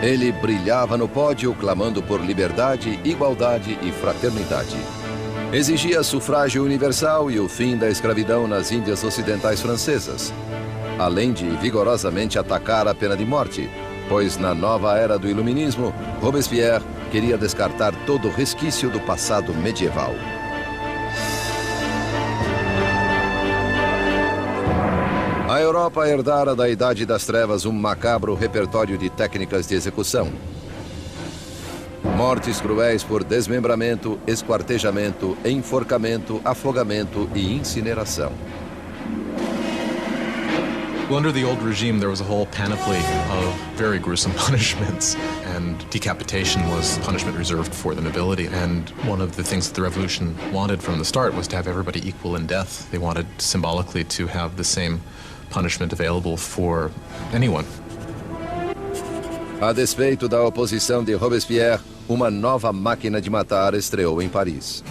Ele brilhava no pódio, clamando por liberdade, igualdade e fraternidade. Exigia sufrágio universal e o fim da escravidão nas Índias Ocidentais Francesas, além de vigorosamente atacar a pena de morte, pois na nova era do iluminismo, Robespierre queria descartar todo resquício do passado medieval. A Europa herdara da Idade das Trevas um macabro repertório de técnicas de execução. Mortes cruéis por desmembramento, esquartejamento, enforcamento, afogamento e incineração. Well, under the old regime, there was a whole panoply of very gruesome punishments, and decapitation was punishment reserved for the nobility. And one of the things that the revolution wanted from the start was to have everybody equal in death. They wanted symbolically to have the same punishment available for anyone. A despeito da oposição de Robespierre, uma nova máquina de matar estreou em Paris.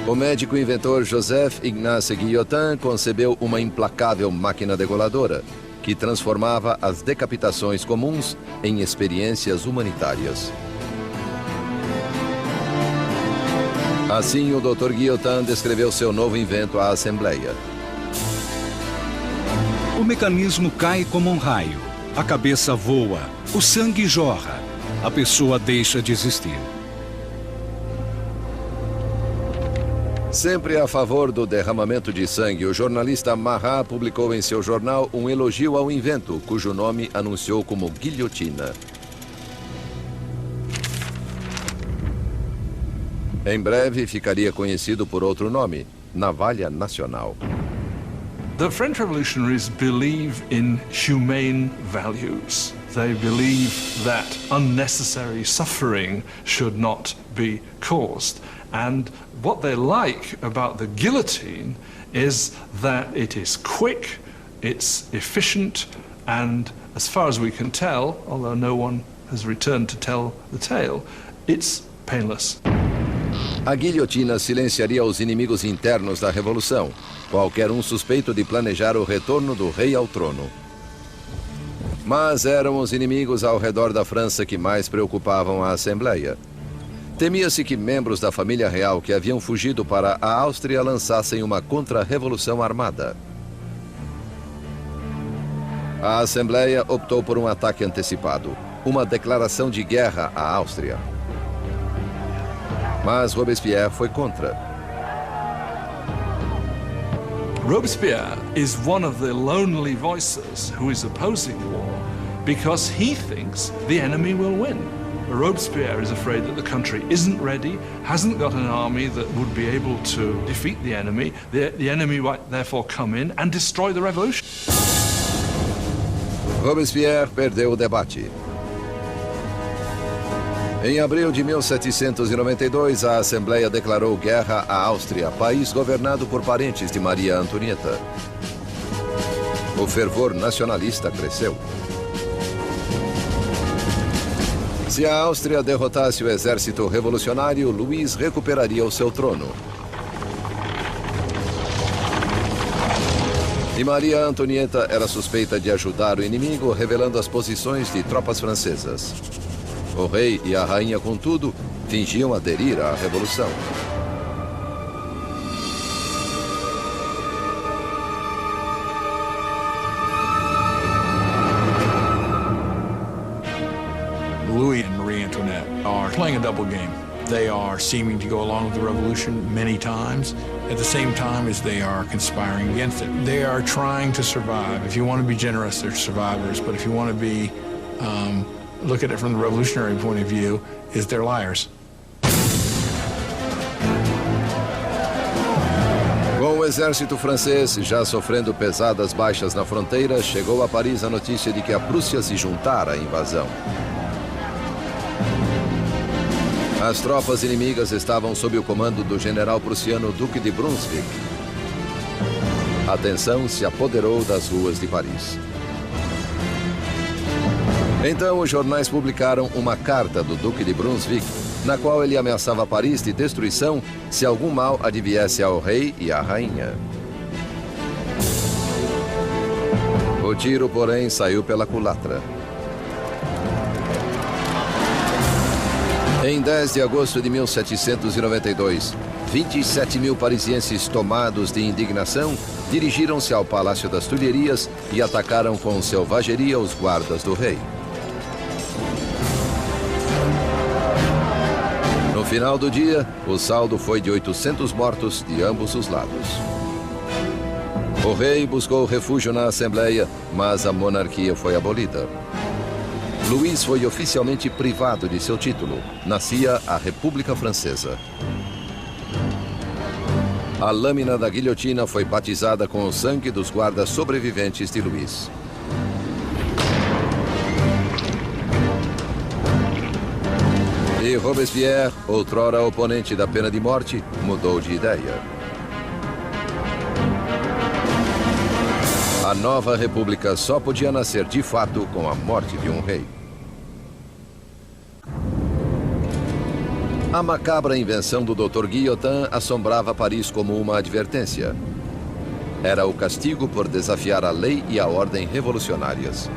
O médico inventor Joseph Ignace Guillotin concebeu uma implacável máquina degoladora, que transformava as decapitações comuns em experiências humanitárias. Assim, o Dr. Guillotin descreveu seu novo invento à Assembleia. O mecanismo cai como um raio. A cabeça voa. O sangue jorra. A pessoa deixa de existir. Sempre a favor do derramamento de sangue, o jornalista Marat publicou em seu jornal um elogio ao invento, cujo nome anunciou como guilhotina. Em breve ficaria conhecido por outro nome, Navalha Nacional. The French revolutionaries believe in humane values. They believe that unnecessary suffering should not be caused. And what they like about the guillotine is that it is quick, it's efficient, and as far as we can tell, although no one has returned to tell the tale, it's painless. A guilhotina silenciaria os inimigos internos da Revolução, qualquer um suspeito de planejar o retorno do rei ao trono. Mas eram os inimigos ao redor da França que mais preocupavam a Assembleia. Temia-se que membros da família real que haviam fugido para a Áustria lançassem uma contra-revolução armada. A Assembleia optou por um ataque antecipado, uma declaração de guerra à Áustria. Mas Robespierre foi contra. Robespierre is one of the lonely voices who is opposing war because he thinks the enemy will win. Robespierre is afraid that the country isn't ready, hasn't got an army that would be able to defeat the enemy. The enemy might therefore come in and destroy the revolution. Robespierre perdeu o debate. Em abril de 1792, a Assembleia declarou guerra à Áustria, país governado por parentes de Maria Antonieta. O fervor nacionalista cresceu. Se a Áustria derrotasse o exército revolucionário, Luís recuperaria o seu trono. E Maria Antonieta era suspeita de ajudar o inimigo, revelando as posições de tropas francesas. O rei e a rainha, contudo, fingiam aderir à revolução. Louis and Marie Antoinette are playing a double game. They are seeming to go along with the revolution many times, at the same time as they are conspiring against it. They are trying to survive. If you want to be generous, they're survivors. But if you want to be, look at it from the revolutionary point of view, is they're liars. Com o exército francês já sofrendo pesadas baixas na fronteira, chegou a Paris a notícia de que a Prússia se juntara à invasão. As tropas inimigas estavam sob o comando do general prussiano Duque de Brunswick. A tensão se apoderou das ruas de Paris. Então, os jornais publicaram uma carta do Duque de Brunswick, na qual ele ameaçava Paris de destruição se algum mal adviesse ao rei e à rainha. O tiro, porém, saiu pela culatra. Em 10 de agosto de 1792, 27 mil parisienses tomados de indignação dirigiram-se ao Palácio das Tulherias e atacaram com selvageria os guardas do rei. No final do dia, o saldo foi de 800 mortos de ambos os lados. O rei buscou refúgio na Assembleia, mas a monarquia foi abolida. Luís foi oficialmente privado de seu título. Nascia a República Francesa. A lâmina da guilhotina foi batizada com o sangue dos guardas sobreviventes de Luís. E Robespierre, outrora oponente da pena de morte, mudou de ideia. A nova república só podia nascer de fato com a morte de um rei. A macabra invenção do Dr. Guillotin assombrava Paris como uma advertência. Era o castigo por desafiar a lei e a ordem revolucionárias.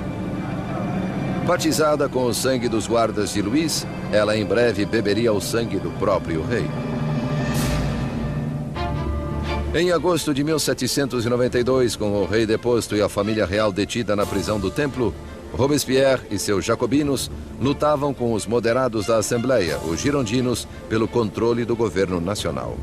Batizada com o sangue dos guardas de Luís, ela em breve beberia o sangue do próprio rei. Em agosto de 1792, com o rei deposto e a família real detida na prisão do Templo, Robespierre e seus jacobinos lutavam com os moderados da Assembleia, os girondinos, pelo controle do governo nacional.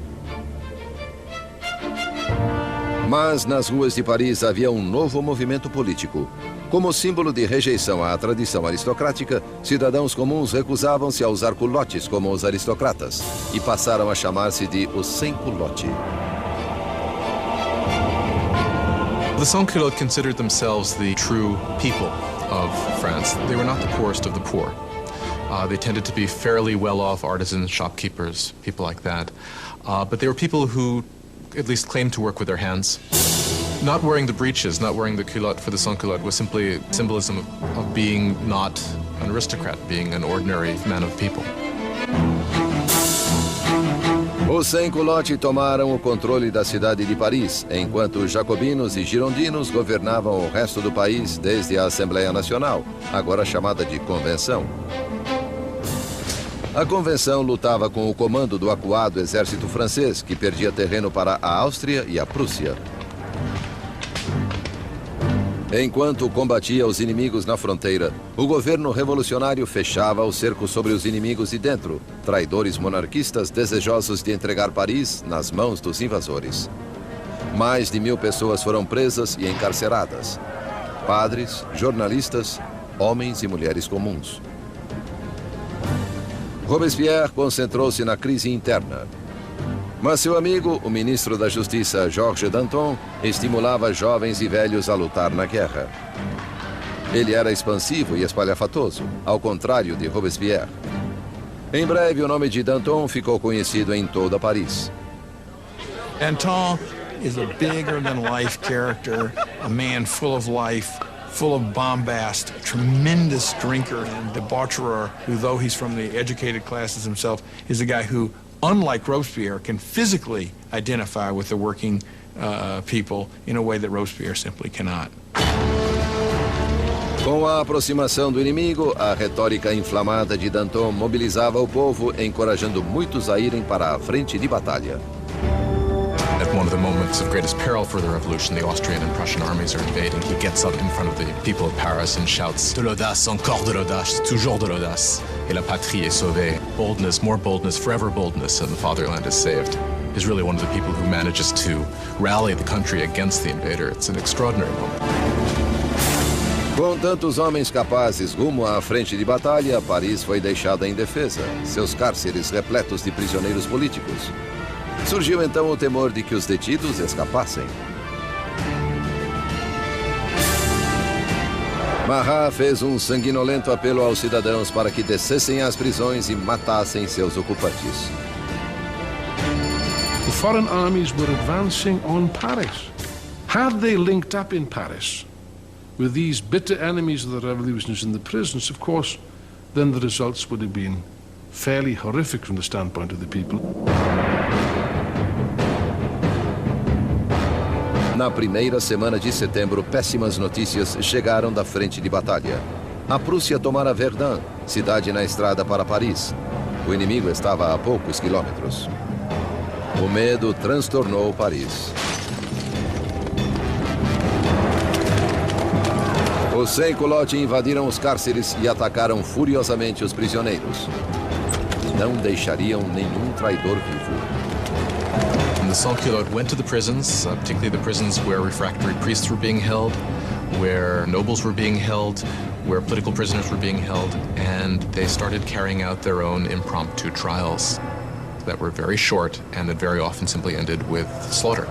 Mas nas ruas de Paris havia um novo movimento político. Como símbolo de rejeição à tradição aristocrática, cidadãos comuns recusavam-se a usar culotes como os aristocratas e passaram a chamar-se de os sem-culote. The sans-culottes considered themselves the true people of France. They were not the poorest of the poor. They tended to be fairly well-off artisans, shopkeepers, people like that. But they were people who at least claimed to work with their hands. Not wearing the breeches, not wearing the culotte for the sans-culotte was simply symbolism of being not an aristocrat, being an ordinary man of people. Os sem-culote tomaram o controle da cidade de Paris, enquanto os jacobinos e girondinos governavam o resto do país desde a Assembleia Nacional, agora chamada de Convenção. A Convenção lutava com o comando do acuado exército francês, que perdia terreno para a Áustria e a Prússia. Enquanto combatia os inimigos na fronteira, o governo revolucionário fechava o cerco sobre os inimigos de dentro, traidores monarquistas desejosos de entregar Paris nas mãos dos invasores. Mais de 1000 pessoas foram presas e encarceradas. Padres, jornalistas, homens e mulheres comuns. Robespierre concentrou-se na crise interna. Mas seu amigo, o ministro da Justiça, Georges Danton, estimulava jovens e velhos a lutar na guerra. Ele era expansivo e espalhafatoso, ao contrário de Robespierre. Em breve, o nome de Danton ficou conhecido em toda Paris. Danton is a bigger-than-life character, a man full of life, full of bombast, a tremendous drinker and debaucherer, who, though he's from the educated classes himself, is a guy who, unlike Robespierre, can physically identify with the working people in a way that Robespierre simply cannot. Com a aproximação do inimigo, a retórica inflamada de Danton mobilizava o povo, encorajando muitos a irem para a frente de batalha. At one of the moments of greatest peril for the revolution, the Austrian and Prussian armies are invading. He gets up in front of the people of Paris and shouts, "De l'audace, encore de l'audace, toujours de l'audace. Et la patrie est sauvée." Boldness, more boldness, forever boldness, and the fatherland is saved. He's really one of the people who manages to rally the country against the invader. It's an extraordinary moment. Com tantos homens capazes rumo à frente de batalha, Paris foi deixada indefesa, seus cárceres repletos de prisioneiros políticos. Surgiu então o temor de que os detidos escapassem. Marat fez um sanguinolento apelo aos cidadãos para que descessem às prisões e matassem seus ocupantes. The foreign armies were advancing on Paris. Had they linked up in Paris with these bitter enemies of the revolutions in the prisons, of course, then the results would have been fairly horrific from the standpoint of the people. Na primeira semana de setembro, péssimas notícias chegaram da frente de batalha. A Prússia tomara Verdun, cidade na estrada para Paris. O inimigo estava a poucos quilômetros. O medo transtornou Paris. Os sem-culote invadiram os cárceres e atacaram furiosamente os prisioneiros. Não deixariam nenhum traidor vivo. The sans-culottes went to the prisons, particularly the prisons where refractory priests were being held, where nobles were being held, where political prisoners were being held, and they started carrying out their own impromptu trials that were very short and that very often simply ended with slaughter.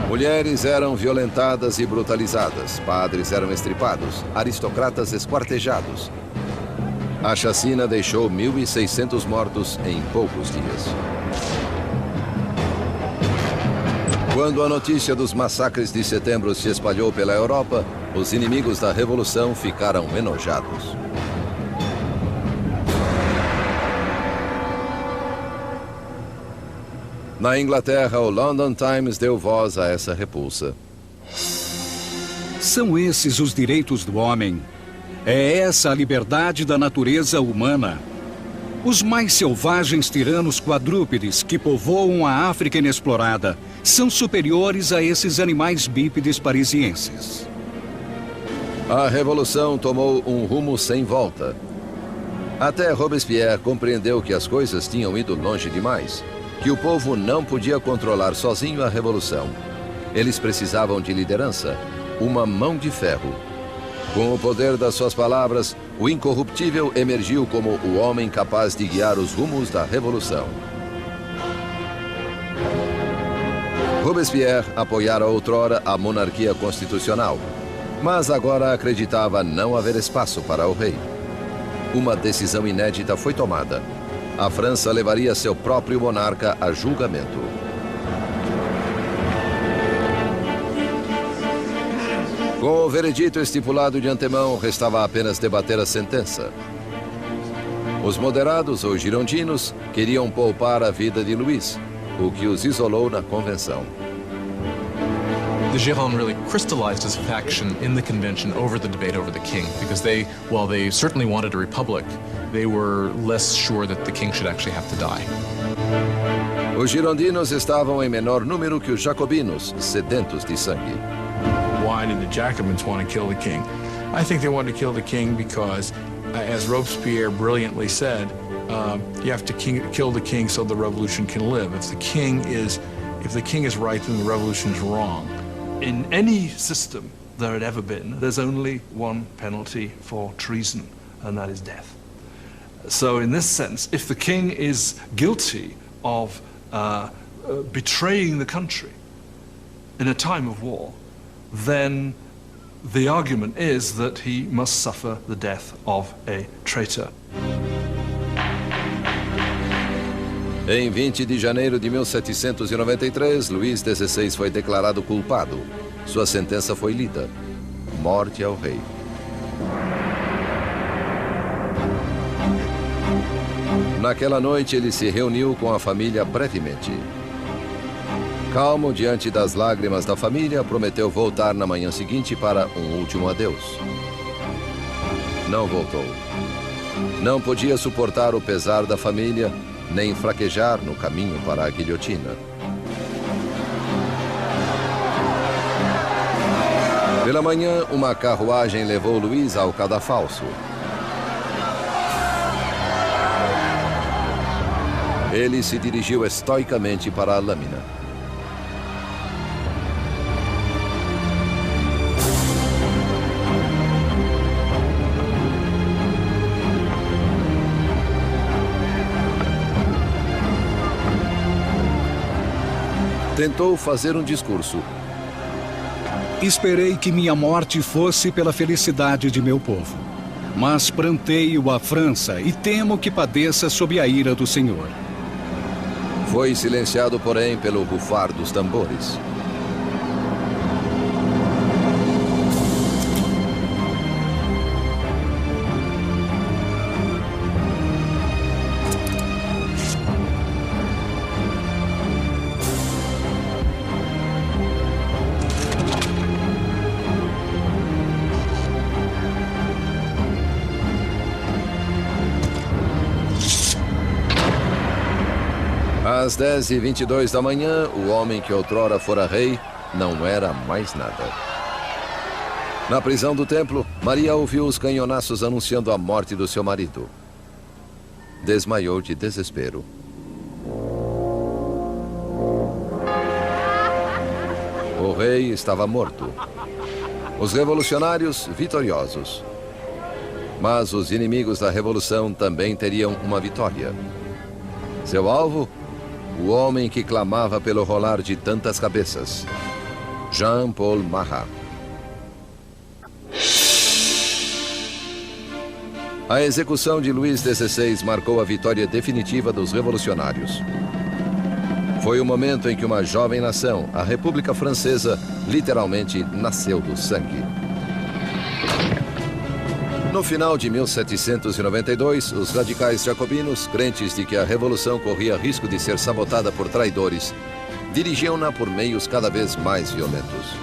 Mulheres eram violentadas e brutalizadas, padres eram estripados, aristocratas esquartejados. A chacina deixou 1.600 mortos em poucos dias. Quando a notícia dos massacres de setembro se espalhou pela Europa, os inimigos da Revolução ficaram enojados. Na Inglaterra, o London Times deu voz a essa repulsa. São esses os direitos do homem. É essa a liberdade da natureza humana. Os mais selvagens tiranos quadrúpedes que povoam a África inexplorada são superiores a esses animais bípedes parisienses. A revolução tomou um rumo sem volta. Até Robespierre compreendeu que as coisas tinham ido longe demais, que o povo não podia controlar sozinho a revolução. Eles precisavam de liderança, uma mão de ferro. Com o poder das suas palavras, o incorruptível emergiu como o homem capaz de guiar os rumos da revolução. Robespierre apoiara outrora a monarquia constitucional, mas agora acreditava não haver espaço para o rei. Uma decisão inédita foi tomada. A França levaria seu próprio monarca a julgamento. Com o veredito estipulado de antemão, restava apenas debater a sentença. Os moderados ou girondinos queriam poupar a vida de Louis, o que os isolou na convenção. The Gironde really crystallized as a faction in the convention over the debate over the king, because while they certainly wanted a republic, they were less sure that the king should actually have to die. Os girondinos estavam em menor número que os jacobinos, sedentos de sangue. Why did the Jacobins want to kill the king? I think they wanted to kill the king because, as Robespierre brilliantly said, you have to kill the king so the revolution can live. If the king is right, then the revolution is wrong. In any system there had ever been, there's only one penalty for treason, and that is death. So in this sense, if the king is guilty of betraying the country in a time of war, then the argument is that he must suffer the death of a traitor. Em 20 de janeiro de 1793, Luís XVI foi declarado culpado. Sua sentença foi lida: morte ao rei. Naquela noite, ele se reuniu com a família brevemente. Calmo diante das lágrimas da família, prometeu voltar na manhã seguinte para um último adeus. Não voltou. Não podia suportar o pesar da família, nem fraquejar no caminho para a guilhotina. Pela manhã, uma carruagem levou Luís ao cadafalso. Ele se dirigiu estoicamente para a lâmina. Tentou fazer um discurso. Esperei que minha morte fosse pela felicidade de meu povo. Mas pranteio a França e temo que padeça sob a ira do Senhor. Foi silenciado, porém, pelo rufar dos tambores. Às 10h22 da manhã, o homem que outrora fora rei não era mais nada. Na prisão do templo, Maria ouviu os canhonaços anunciando a morte do seu marido. Desmaiou de desespero. O rei estava morto. Os revolucionários vitoriosos. Mas os inimigos da revolução também teriam uma vitória. Seu alvo? O homem que clamava pelo rolar de tantas cabeças, Jean-Paul Marat. A execução de Luís XVI marcou a vitória definitiva dos revolucionários. Foi o momento em que uma jovem nação, a República Francesa, literalmente nasceu do sangue. No final de 1792, os radicais jacobinos, crentes de que a revolução corria risco de ser sabotada por traidores, dirigiam-na por meios cada vez mais violentos.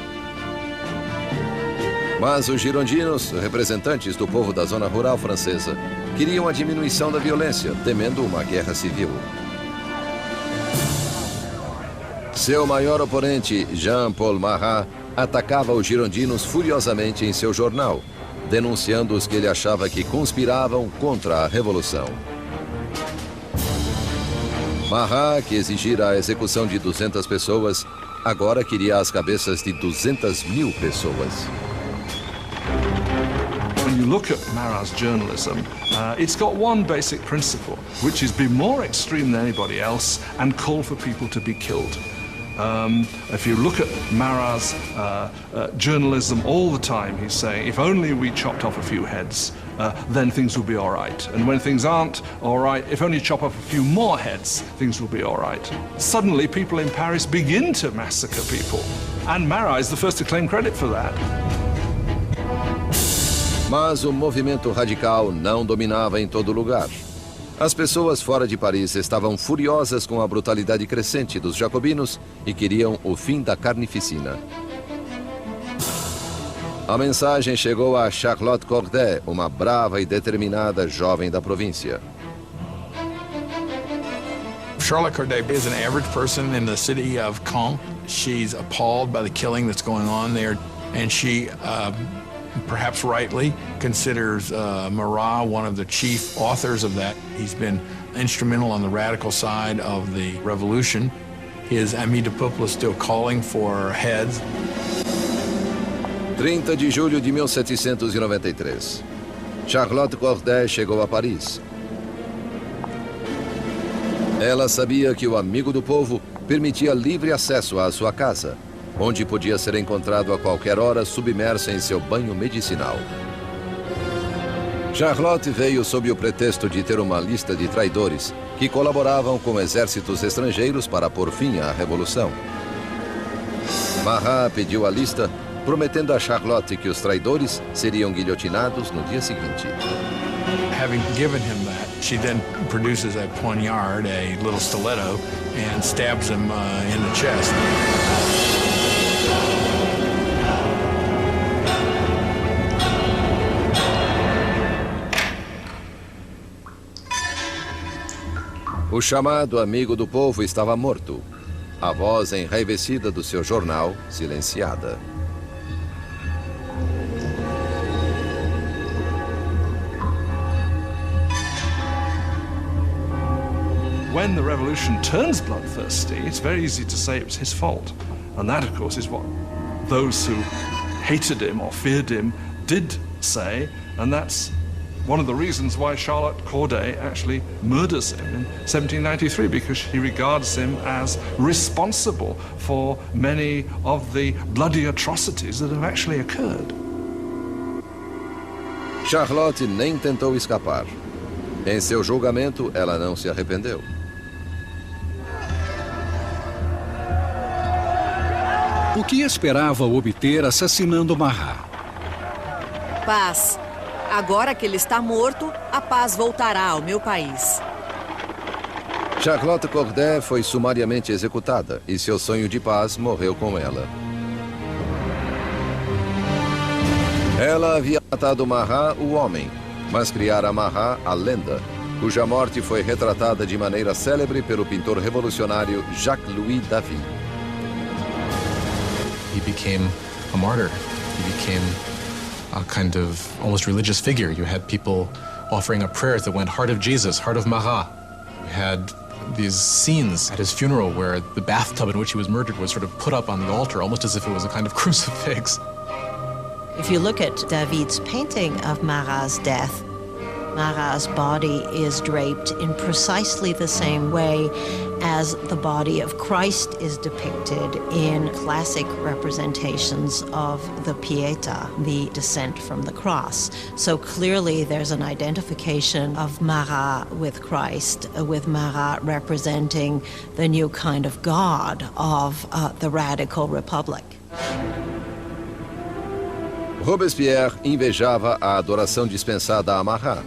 Mas os girondinos, representantes do povo da zona rural francesa, queriam a diminuição da violência, temendo uma guerra civil. Seu maior oponente, Jean-Paul Marat, atacava os girondinos furiosamente em seu jornal, denunciando-os que ele achava que conspiravam contra a revolução. Marat, que exigira a execução de 200 pessoas, agora queria as cabeças de 200.000 pessoas. When you look at Marat's journalism, it's got one basic principle, which is be more extreme than anybody else and call for people to be killed. If you look at Marat's journalism all the time, he's saying, if only we chopped off a few heads, then things will be all right. And when things aren't all right, if only chop off a few more heads, things will be all right. Suddenly, people in Paris begin to massacre people. And Marat is the first to claim credit for that. Mas o movimento radical não dominava em todo lugar. As pessoas fora de Paris estavam furiosas com a brutalidade crescente dos jacobinos e queriam o fim da carnificina. A mensagem chegou a Charlotte Corday, uma brava e determinada jovem da província. Charlotte Corday is an average person in the city of Caen. She's appalled by the killing that's going on there, and she perhaps rightly, considers Marat one of the chief authors of that. He's been instrumental on the radical side of the revolution. His Ami du Peuple is still calling for heads. 30 de julho de 1793. Charlotte Corday chegou a Paris. Ela sabia que o amigo do povo permitia livre acesso à sua casa, onde podia ser encontrado a qualquer hora submerso em seu banho medicinal. Charlotte veio sob o pretexto de ter uma lista de traidores que colaboravam com exércitos estrangeiros para pôr fim à revolução. Marat pediu a lista, prometendo a Charlotte que os traidores seriam guilhotinados no dia seguinte. Having given him that, she then produces a poignard, a little stiletto, and stabs him in the chest. O chamado amigo do povo estava morto. A voz enraivecida do seu jornal, silenciada. When the revolution turns bloodthirsty, it's very easy to say it was his fault. And that, of course, is what those who hated him or feared him did say, and that's one of the reasons why Charlotte Corday actually murders him in 1793, because she regards him as responsible for many of the bloody atrocities that have actually occurred. Charlotte nem tentou escapar. Em seu julgamento, ela não se arrependeu. O que esperava obter assassinando Marat? Paz. Agora que ele está morto, a paz voltará ao meu país. Charlotte Corday foi sumariamente executada e seu sonho de paz morreu com ela. Ela havia matado Marat, o homem, mas criara Marat, a lenda, cuja morte foi retratada de maneira célebre pelo pintor revolucionário Jacques-Louis David. He became a martyr. He became a kind of almost religious figure. You had people offering up prayers that went, "Heart of Jesus, Heart of Marat." You had these scenes at his funeral where the bathtub in which he was murdered was sort of put up on the altar, almost as if it was a kind of crucifix. If you look at David's painting of Marat's death, Marat's body is draped in precisely the same way as the body of Christ is depicted in classic representations of the Pietà, the descent from the cross. So clearly there's an identification of Marat with Christ, with Marat representing the new kind of God of the radical republic. Robespierre invejava a adoração dispensada a Marat.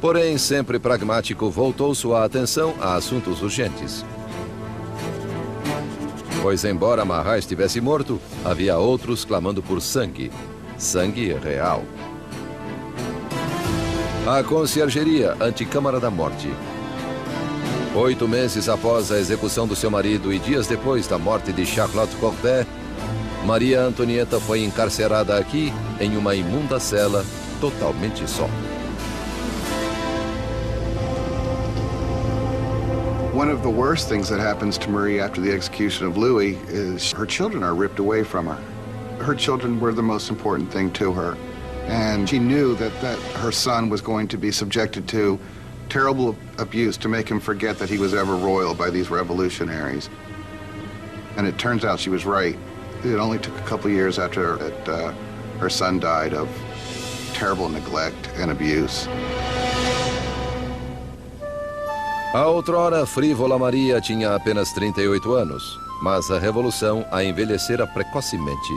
Porém, sempre pragmático, voltou sua atenção a assuntos urgentes. Pois, embora Marat estivesse morto, havia outros clamando por sangue. sangue real. A conciergeria, Anticâmara da Morte. 8 meses após a execução do seu marido e dias depois da morte de Charlotte Corday, Maria Antonieta foi encarcerada aqui em uma imunda cela, totalmente só. One of the worst things that happens to Marie after the execution of Louis is her children are ripped away from her. Her children were the most important thing to her. And she knew that her son was going to be subjected to terrible abuse to make him forget that he was ever royal by these revolutionaries. And it turns out she was right. It only took a couple years after her son died of terrible neglect and abuse. A outrora frívola Maria tinha apenas 38 anos, mas a revolução a envelhecera precocemente.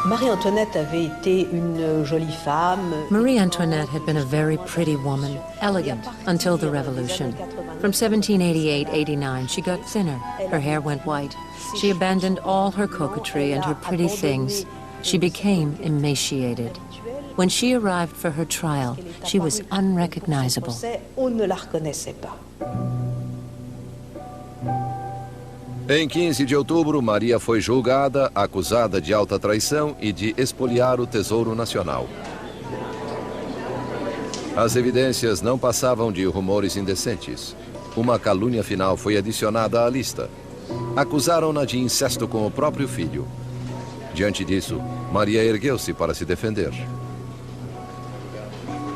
Marie Antoinette avait été une jolie femme. Marie Antoinette had been a very pretty woman, elegant until the revolution. From 1788-89, she got thinner. Her hair went white. She abandoned all her coquetry and her pretty things. She became emaciated. When she arrived for her trial, she was unrecognizable. On ne la reconnaissait pas. Em 15 de outubro, Maria foi julgada, acusada de alta traição e de espoliar o Tesouro Nacional. As evidências não passavam de rumores indecentes. Uma calúnia final foi adicionada à lista. Acusaram-na de incesto com o próprio filho. Diante disso, Maria ergueu-se para se defender.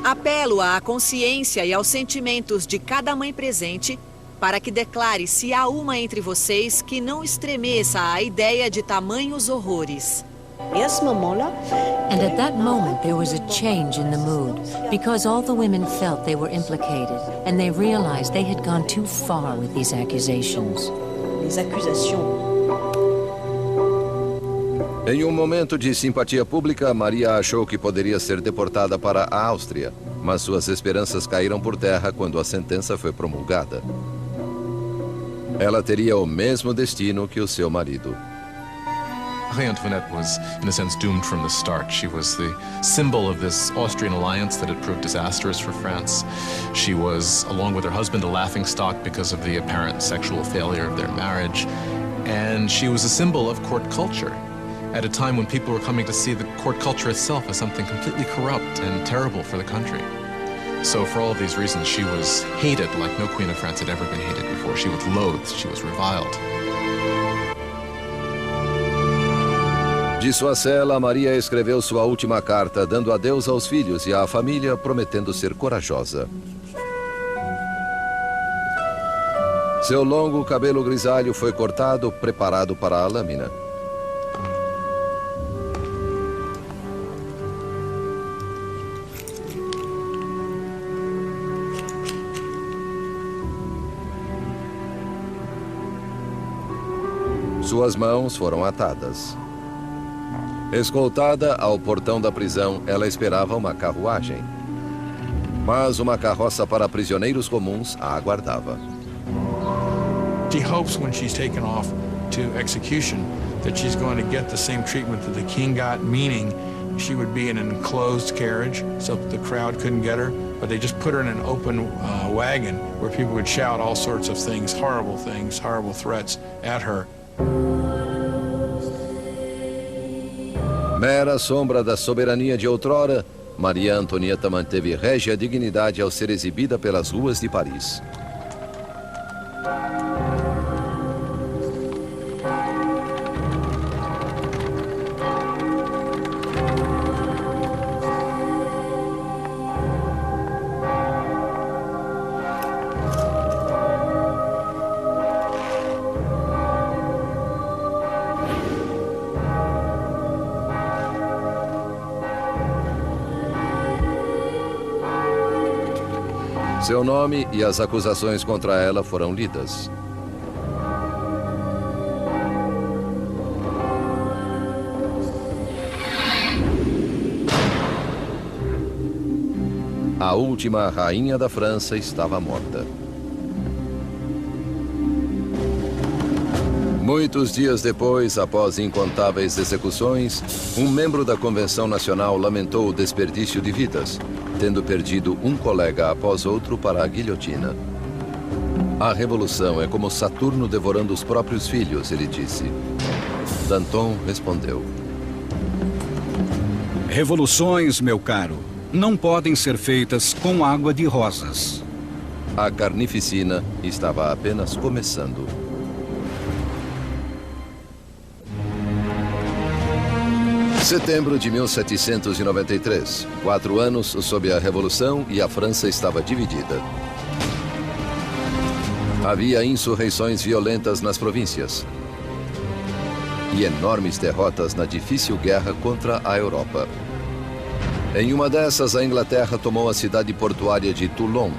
Apelo à consciência e aos sentimentos de cada mãe presente para que declare se há uma entre vocês que não estremeça à ideia de tamanhos horrores. And at that moment there was a change in the mood, because all the women felt they were implicated, and they realized they had gone too far with these accusations. Les accusations. Em um momento de simpatia pública, Maria achou que poderia ser deportada para a Áustria, mas suas esperanças caíram por terra quando a sentença foi promulgada. Ela teria o mesmo destino que o seu marido. Marie Antoinette was, in a sense, doomed from the start. She was the symbol of this Austrian alliance that had proved disastrous for France. She was, along with her husband, a laughingstock because of the apparent sexual failure of their marriage. And she was a symbol of court culture at a time when people were coming to see the court culture itself as something completely corrupt and terrible for the country. So for all of these reasons, she was hated like no queen of France had ever been hated before. She was loathed, she was reviled. De sua cela, Maria escreveu sua última carta, dando adeus aos filhos e à família, prometendo ser corajosa. Seu longo cabelo grisalho foi cortado, preparado para a lâmina. Suas mãos foram atadas. Escoltada ao portão da prisão, ela esperava uma carruagem. Mas uma carroça para prisioneiros comuns a aguardava. She hopes when she's taken off to execution that she's going to get the same treatment that the king got, meaning she would be in an enclosed carriage so that the crowd couldn't get her, but they just put her in an open wagon where people would shout all sorts of things, horrible threats at her. Mera sombra da soberania de outrora, Maria Antonieta manteve régia dignidade ao ser exibida pelas ruas de Paris. Seu nome e as acusações contra ela foram lidas. A última rainha da França estava morta. Muitos dias depois, após incontáveis execuções, um membro da Convenção Nacional lamentou o desperdício de vidas, tendo perdido um colega após outro para a guilhotina. A revolução é como Saturno devorando os próprios filhos, ele disse. Danton respondeu: Revoluções, meu caro, não podem ser feitas com água de rosas. A carnificina estava apenas começando. Setembro de 1793. 4 anos sob a Revolução e a França estava dividida. Havia insurreições violentas nas províncias e enormes derrotas na difícil guerra contra a Europa. Em uma dessas, a Inglaterra tomou a cidade portuária de Toulon.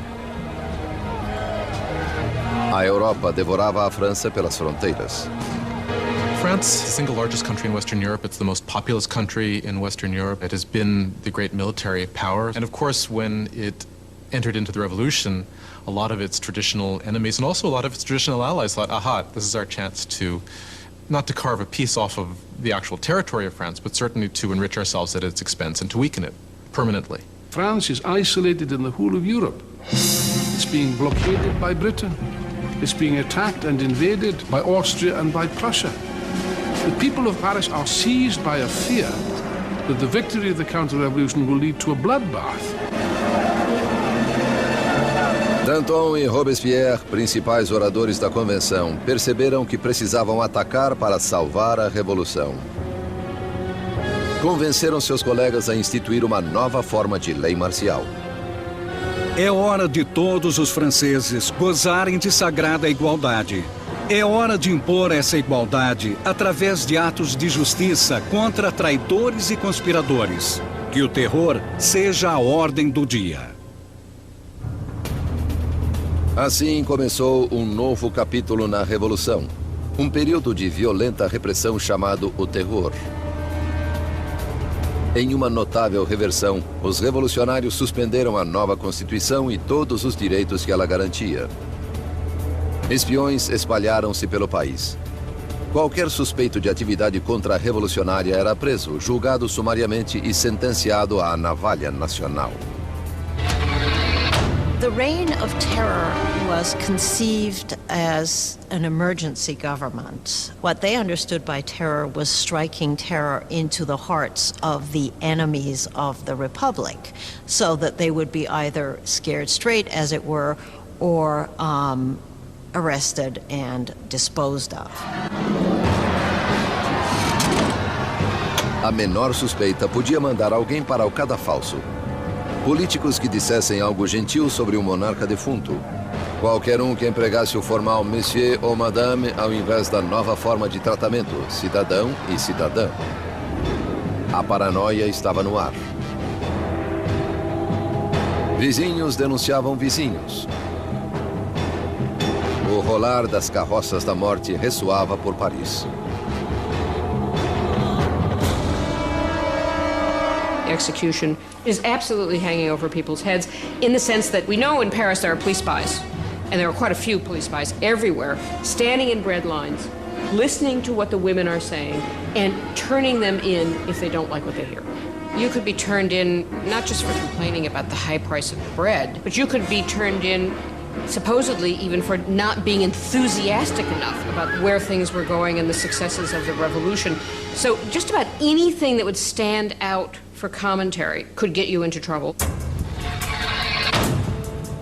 A Europa devorava a França pelas fronteiras. France is the single largest country in Western Europe. It's the most populous country in Western Europe. It has been the great military power. And of course, when it entered into the revolution, a lot of its traditional enemies and also a lot of its traditional allies thought, aha, this is our chance to, not to carve a piece off of the actual territory of France, but certainly to enrich ourselves at its expense and to weaken it permanently. France is isolated in the whole of Europe. It's being blockaded by Britain. It's being attacked and invaded by Austria and by Prussia. The people of Paris are seized by a fear that the victory of the counter-revolution will lead to a bloodbath. Danton e Robespierre, principais oradores da convenção, perceberam que precisavam atacar para salvar a revolução. Convenceram seus colegas a instituir uma nova forma de lei marcial. É hora de todos os franceses gozarem de sagrada igualdade. É hora de impor essa igualdade através de atos de justiça contra traidores e conspiradores. Que o terror seja a ordem do dia. Assim começou um novo capítulo na Revolução. Um período de violenta repressão chamado o Terror. Em uma notável reversão, os revolucionários suspenderam a nova Constituição e todos os direitos que ela garantia. Espiões espalharam-se pelo país. Qualquer suspeito de atividade contra-revolucionária era preso, julgado sumariamente e sentenciado à navalha nacional. The reign of terror was conceived as an emergency government. What they understood by terror was striking terror into the hearts of the enemies of the Republic, so that they would be either scared straight, as it were, or arrested and disposed of. A menor suspeita podia mandar alguém para o cadafalso. Políticos que dissessem algo gentil sobre um monarca defunto. Qualquer um que empregasse o formal monsieur ou madame ao invés da nova forma de tratamento, cidadão e cidadã. A paranoia estava no ar. Vizinhos denunciavam vizinhos. O rolar das carroças da morte ressoava por Paris. Execution is absolutely hanging over people's heads in the sense that we know in Paris there are police spies, and there are quite a few police spies everywhere, standing in bread lines, listening to what the women are saying, and turning them in if they don't like what they hear. You could be turned in not just for complaining about the high price of bread, but you could be turned in supposedly even for not being enthusiastic enough about where things were going and the successes of the revolution. So just about anything that would stand out for commentary could get you into trouble.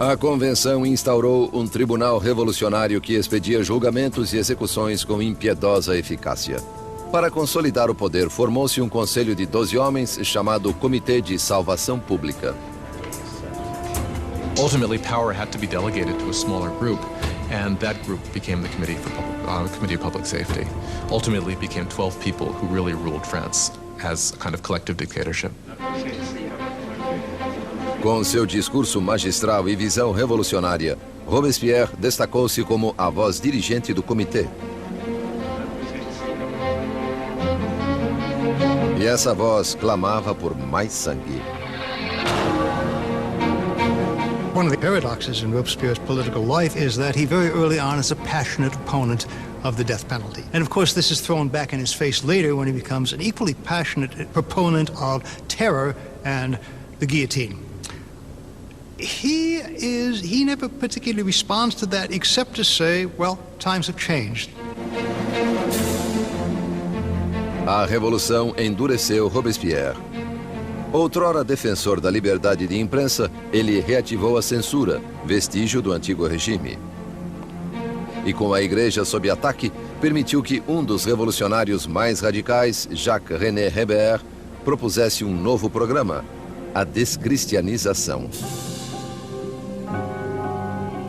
A convenção instaurou um tribunal revolucionário que expedia julgamentos e execuções com impiedosa eficácia. Para consolidar o poder, formou-se um conselho de 12 homens chamado Comitê de Salvação Pública. Ultimately, power had to be delegated to a smaller group, and that group became the Committee of Public Safety. Ultimately, it became 12 people who really ruled France as a kind of collective dictatorship. Com seu discurso magistral e visão revolucionária, Robespierre destacou-se como a voz dirigente do comitê. E essa voz clamava por mais sangue. One of the paradoxes in Robespierre's political life is that he very early on is a passionate opponent of the death penalty. And of course, this is thrown back in his face later when he becomes an equally passionate proponent of terror and the guillotine. He never particularly responds to that except to say, well, times have changed. A revolução endureceu Robespierre. Outrora defensor da liberdade de imprensa, ele reativou a censura, vestígio do antigo regime. E com a igreja sob ataque, permitiu que um dos revolucionários mais radicais, Jacques-René Hébert, propusesse um novo programa, a descristianização.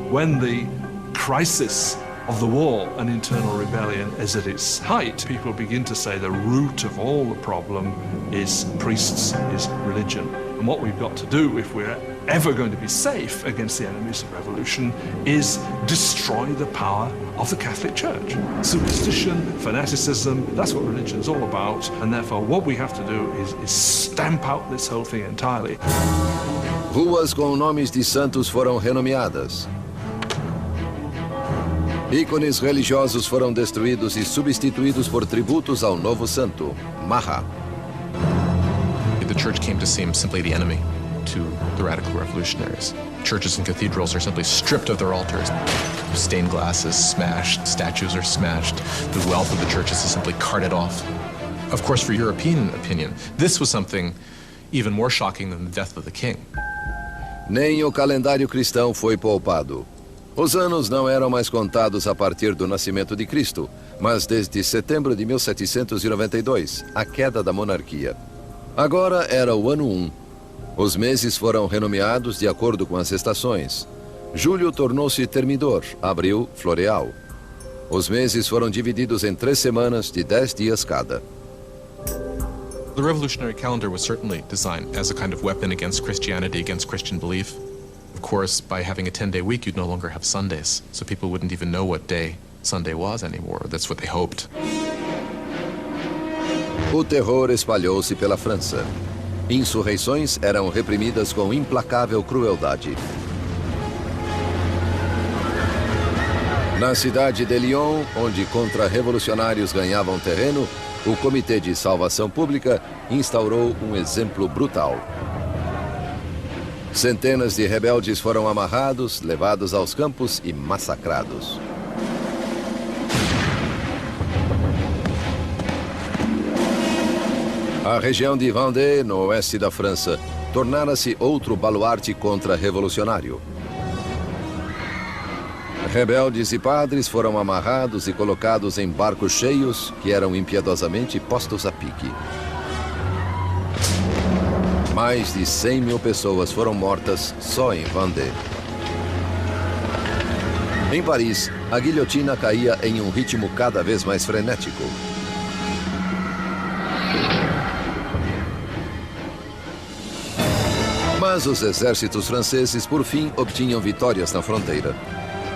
When the crisis of the war and internal rebellion is at its height, people begin to say the root of all the problem is priests, is religion. And what we've got to do, if we're ever going to be safe against the enemies of revolution, is destroy the power of the Catholic Church. Superstition, fanaticism, that's what religion is all about. And therefore what we have to do is stamp out this whole thing entirely. Ruas com nomes de santos foram renomeadas. Ícones religiosos foram destruídos e substituídos por tributos ao novo santo, Mahat. The church came to seem simply the enemy to the radical revolutionaries. Churches and cathedrals are simply stripped of their altars. Stained glass is smashed, statues are smashed. The wealth of the churches is simply carted off. Of course, for European opinion, this was something even more shocking than the death of the king. Nem o calendário cristão foi poupado. Os anos não eram mais contados a partir do nascimento de Cristo, mas desde setembro de 1792, a queda da monarquia. Agora era o ano 1. Os meses foram renomeados de acordo com as estações. Julho tornou-se termidor, abril, floreal. Os meses foram divididos em 3 semanas de 10 dias cada. The revolutionary calendar was certainly designed as a kind of weapon against Christianity, against Christian belief. Of course, by having a 10-day week, you'd no longer have Sundays, so people wouldn't even know what day Sunday was anymore. That's what they hoped. O terror espalhou-se pela França. Insurreições eram reprimidas com implacável crueldade. Na cidade de Lyon, onde contra-revolucionários ganhavam terreno, o Comitê de Salvação Pública instaurou um exemplo brutal. Centenas de rebeldes foram amarrados, levados aos campos e massacrados. A região de Vendée, no oeste da França, tornara-se outro baluarte contra-revolucionário. Rebeldes e padres foram amarrados e colocados em barcos cheios que eram impiedosamente postos a pique. Mais de 100 mil pessoas foram mortas só em Vendée. Em Paris, a guilhotina caía em um ritmo cada vez mais frenético. Mas os exércitos franceses, por fim, obtinham vitórias na fronteira.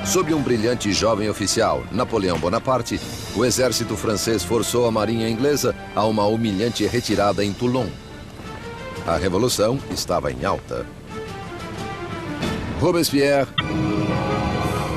Sob um brilhante jovem oficial, Napoleão Bonaparte, o exército francês forçou a marinha inglesa a uma humilhante retirada em Toulon. A revolução estava em alta. Robespierre.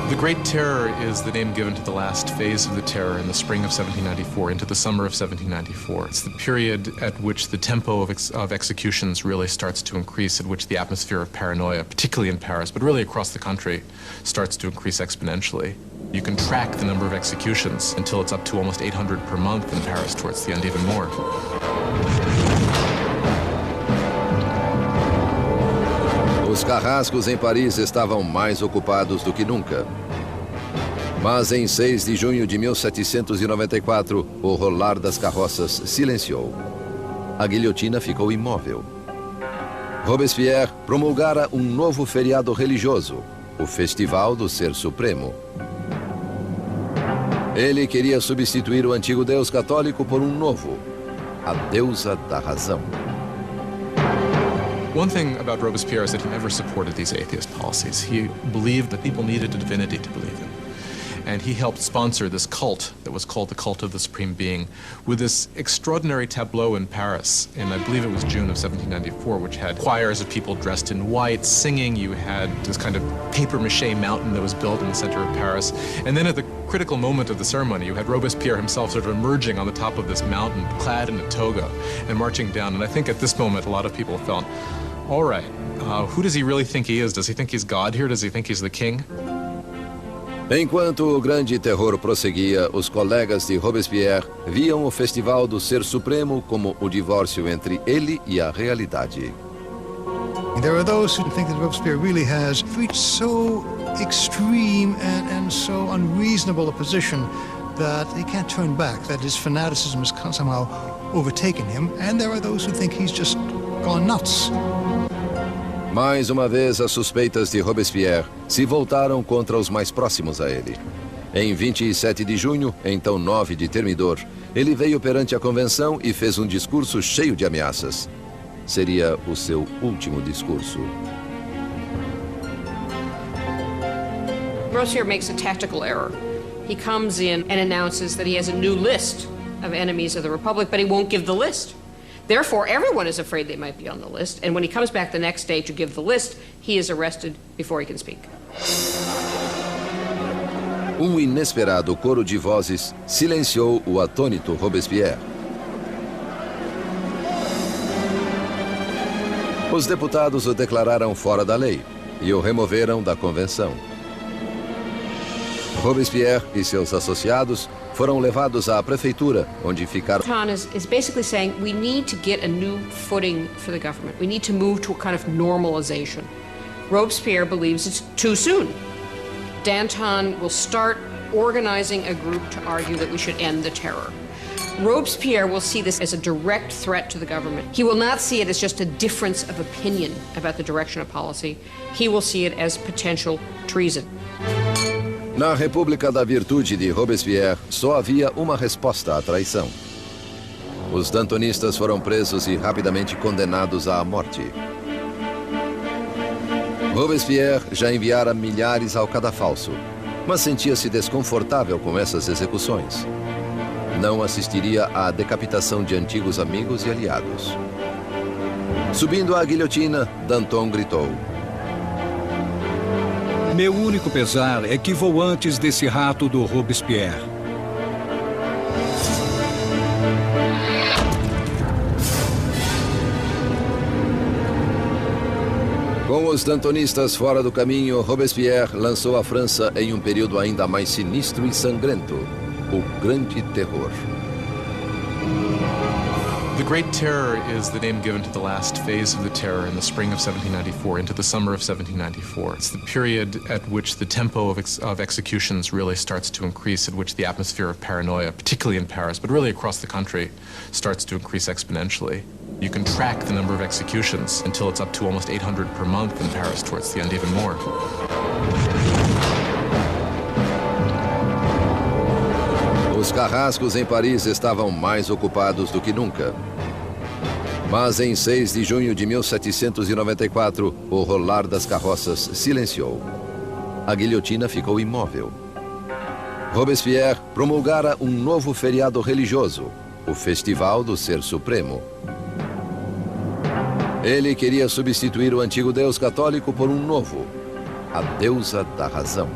The Great Terror is the name given to the last phase of the terror in the spring of 1794 into the summer of 1794. It's the period at which the tempo of executions really starts to increase, at which the atmosphere of paranoia, particularly in Paris, but really across the country, starts to increase exponentially. You can track the number of executions until it's up to almost 800 per month in Paris, towards the end even more. Os carrascos em Paris estavam mais ocupados do que nunca. Mas em 6 de junho de 1794, o rolar das carroças silenciou. A guilhotina ficou imóvel. Robespierre promulgara um novo feriado religioso, o Festival do Ser Supremo. Ele queria substituir o antigo Deus católico por um novo, a deusa da razão. One thing about Robespierre is that he never supported these atheist policies. He believed that people needed a divinity to believe in. And he helped sponsor this cult that was called the Cult of the Supreme Being with this extraordinary tableau in Paris, and I believe it was June of 1794, which had choirs of people dressed in white singing. You had this kind of papier-mâché mountain that was built in the center of Paris. And then at the critical moment of the ceremony, you had Robespierre himself sort of emerging on the top of this mountain, clad in a toga, and marching down. And I think at this moment, a lot of people felt, all right, who does he really think he is? Does he think he's God here? Does he think he's the king? Enquanto o grande terror prosseguia, os colegas de Robespierre viam o Festival do Ser Supremo como o divórcio entre ele e a realidade. There are those who think that Robespierre really has reached so extreme and so unreasonable a position that he can't turn back, that his fanaticism has somehow overtaken him, and there are those who think he's just gone nuts. Mais uma vez, as suspeitas de Robespierre se voltaram contra os mais próximos a ele. Em 27 de junho, então 9 de Termidor, ele veio perante a convenção e fez um discurso cheio de ameaças. Seria o seu último discurso. Robespierre makes a tactical error. He comes in and announces that he has a new list of enemies of the Republic, but he won't give the list. Therefore, everyone is afraid they might be on the list, and when he comes back the next day to give the list, he is arrested before he can speak. Inesperado coro de vozes silenciou o atônito Robespierre. Os deputados o declararam fora da lei e o removeram da convenção. Robespierre e seus associados foram levados à prefeitura, onde ficaram. Danton is basically saying we need to get a new footing for the government. We need to move to a kind of normalization. Robespierre believes it's too soon. Danton will start organizing a group to argue that we should end the terror. Robespierre will see this as a direct threat to the government. He will not see it as just a difference of opinion about the direction of policy. He will see it as potential treason. Na República da Virtude de Robespierre, só havia uma resposta à traição. Os dantonistas foram presos e rapidamente condenados à morte. Robespierre já enviara milhares ao cadafalso, mas sentia-se desconfortável com essas execuções. Não assistiria à decapitação de antigos amigos e aliados. Subindo à guilhotina, Danton gritou: Meu único pesar é que vou antes desse rato do Robespierre. Com os dantonistas fora do caminho, Robespierre lançou a França em um período ainda mais sinistro e sangrento, o Grande Terror. The Great Terror is the name given to the last phase of the terror in the spring of 1794 into the summer of 1794. It's the period at which the tempo of executions really starts to increase, at which the atmosphere of paranoia, particularly in Paris, but really across the country, starts to increase exponentially. You can track the number of executions until it's up to almost 800 per month in Paris, towards the end even more. Os carrascos em Paris estavam mais ocupados do que nunca. Mas em 6 de junho de 1794, o rolar das carroças silenciou. A guilhotina ficou imóvel. Robespierre promulgara um novo feriado religioso, o Festival do Ser Supremo. Ele queria substituir o antigo Deus católico por um novo, a deusa da razão.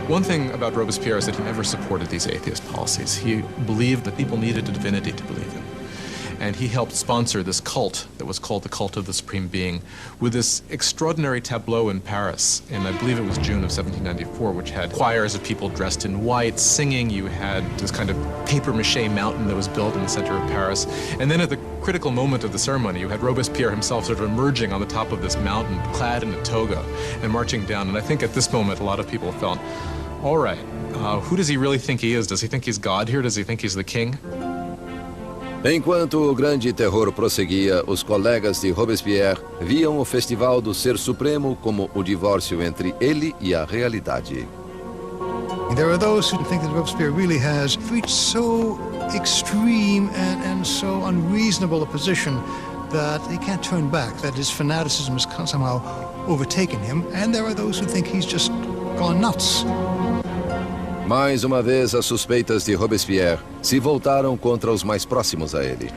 One thing about Robespierre is that he never supported these atheist policies. He believed that people needed a divinity to believe in. And he helped sponsor this cult that was called the Cult of the Supreme Being with this extraordinary tableau in Paris, and I believe it was June of 1794, which had choirs of people dressed in white singing. You had this kind of papier-mâché mountain that was built in the center of Paris. And then at the critical moment of the ceremony, you had Robespierre himself sort of emerging on the top of this mountain, clad in a toga, and marching down. And I think at this moment, a lot of people felt, all right, who does he really think he is? Does he think he's God here? Does he think he's the king? Enquanto o grande terror prosseguia, os colegas de Robespierre viam o Festival do Ser Supremo como o divórcio entre ele e a realidade. There are those who think that Robespierre really has reached so extreme and so unreasonable a position that he can't turn back, that his fanaticism has somehow overtaken him, and there are those who think he's just gone nuts. Mais uma vez, as suspeitas de Robespierre se voltaram contra os mais próximos a ele.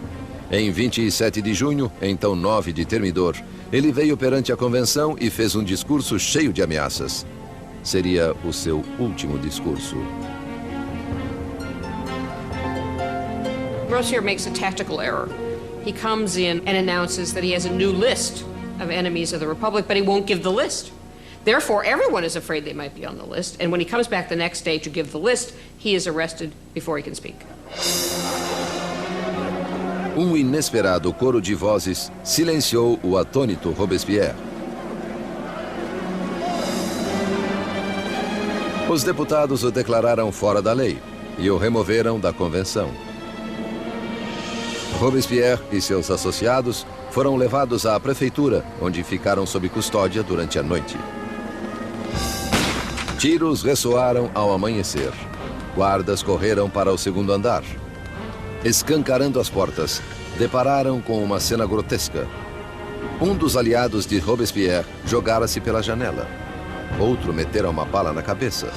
Em 27 de junho, então 9 de Termidor, ele veio perante a convenção e fez um discurso cheio de ameaças. Seria o seu último discurso. Robespierre makes a tactical error. He comes in and announces that he has a new list of enemies of the Republic, but he won't give the list. Therefore, everyone is afraid they might be on the list, and when he comes back the next day to give the list, he is arrested before he can speak. Inesperado coro de vozes silenciou o atônito Robespierre. Os deputados o declararam fora da lei e o removeram da convenção. Robespierre e seus associados foram levados à prefeitura, onde ficaram sob custódia durante a noite. Tiros ressoaram ao amanhecer. Guardas correram para o segundo andar. Escancarando as portas, depararam com uma cena grotesca. Um dos aliados de Robespierre jogara-se pela janela. Outro metera uma bala na cabeça.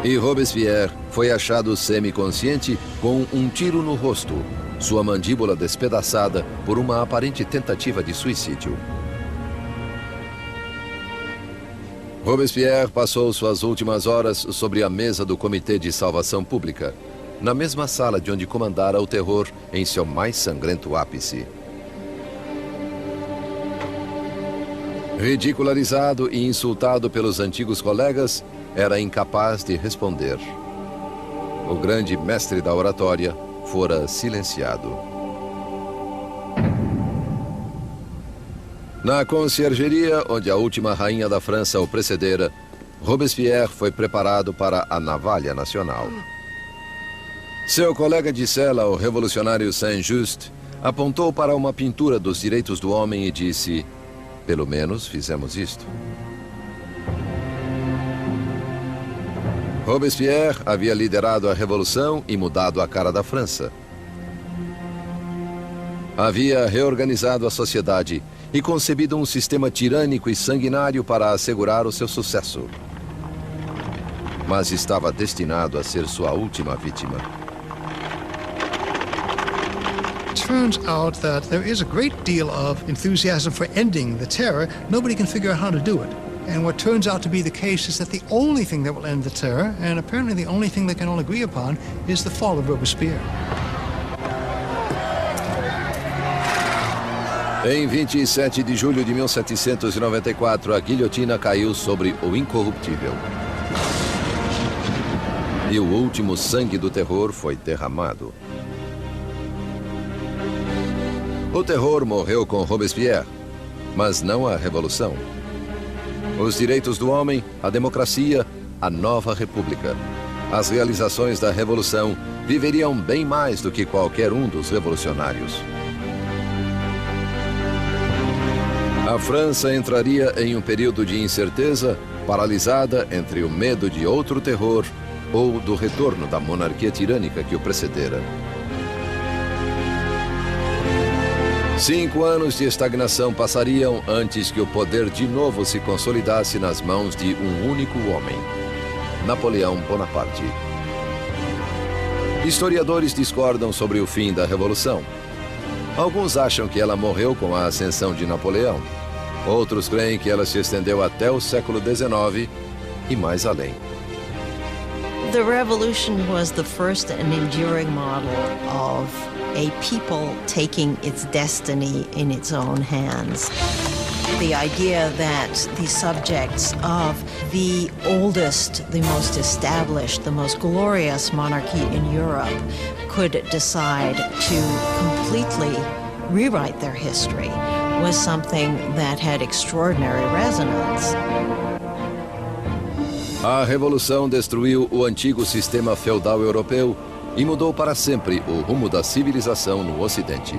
E Robespierre foi achado semiconsciente com um tiro no rosto, sua mandíbula despedaçada por uma aparente tentativa de suicídio. Robespierre passou suas últimas horas sobre a mesa do Comitê de Salvação Pública, na mesma sala de onde comandara o terror em seu mais sangrento ápice. Ridicularizado e insultado pelos antigos colegas, era incapaz de responder. O grande mestre da oratória fora silenciado. Na conciergeria, onde a última rainha da França o precedera, Robespierre foi preparado para a navalha nacional. Seu colega de cela, o revolucionário Saint-Just, apontou para uma pintura dos direitos do homem e disse: "Pelo menos fizemos isto." Robespierre havia liderado a revolução e mudado a cara da França. Havia reorganizado a sociedade e concebido um sistema tirânico e sanguinário para assegurar o seu sucesso. Mas estava destinado a ser sua última vítima. Turns out that there is a great deal of enthusiasm for ending the terror. Nobody can figure out how to do it. And what turns out to be the case is that the only thing that will end the terror, and apparently the only thing they can all agree upon, is the fall of Robespierre. Em 27 de julho de 1794, a guilhotina caiu sobre o incorruptível. E o último sangue do terror foi derramado. O terror morreu com Robespierre, mas não a revolução. Os direitos do homem, a democracia, a nova república. As realizações da revolução viveriam bem mais do que qualquer um dos revolucionários. A França entraria em um período de incerteza, paralisada entre o medo de outro terror ou do retorno da monarquia tirânica que o precedera. 5 anos de estagnação passariam antes que o poder de novo se consolidasse nas mãos de um único homem, Napoleão Bonaparte. Historiadores discordam sobre o fim da Revolução. Alguns acham que ela morreu com a ascensão de Napoleão. Outros creem que ela se estendeu até o século XIX e mais além. The revolution was the first and enduring model of a people taking its destiny in its own hands. The idea that the subjects of the oldest, the most established, the most glorious monarchy in Europe could decide to completely rewrite their history was something that had extraordinary resonance. A Revolução destruiu o antigo sistema feudal europeu e mudou para sempre o rumo da civilização no Ocidente.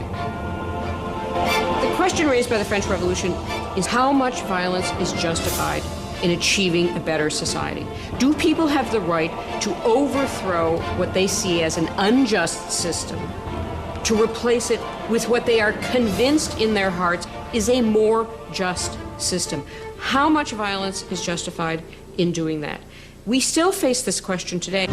The question raised by the French Revolution is how much violence is justified in achieving a better society. Do people have the right to overthrow what they see as an unjust system, to replace it with what they are convinced in their hearts is a more just system? How much violence is justified in doing that. We still face this question today.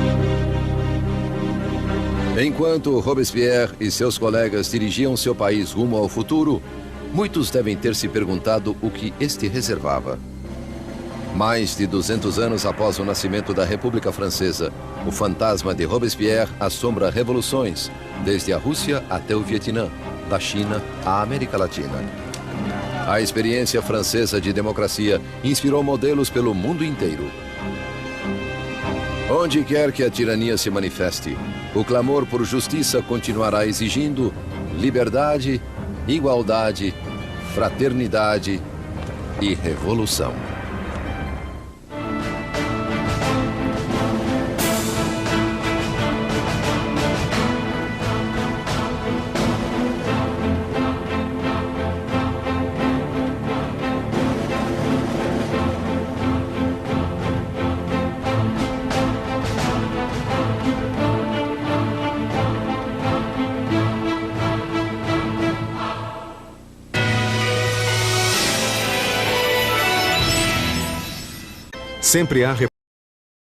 Enquanto Robespierre e seus colegas dirigiam seu país rumo ao futuro, muitos devem ter se perguntado o que este reservava. Mais de 200 anos após o nascimento da República Francesa, o fantasma de Robespierre assombra revoluções, desde a Rússia até o Vietnã, da China à América Latina. A experiência francesa de democracia inspirou modelos pelo mundo inteiro. Onde quer que a tirania se manifeste, o clamor por justiça continuará exigindo liberdade, igualdade, fraternidade e revolução. Sempre há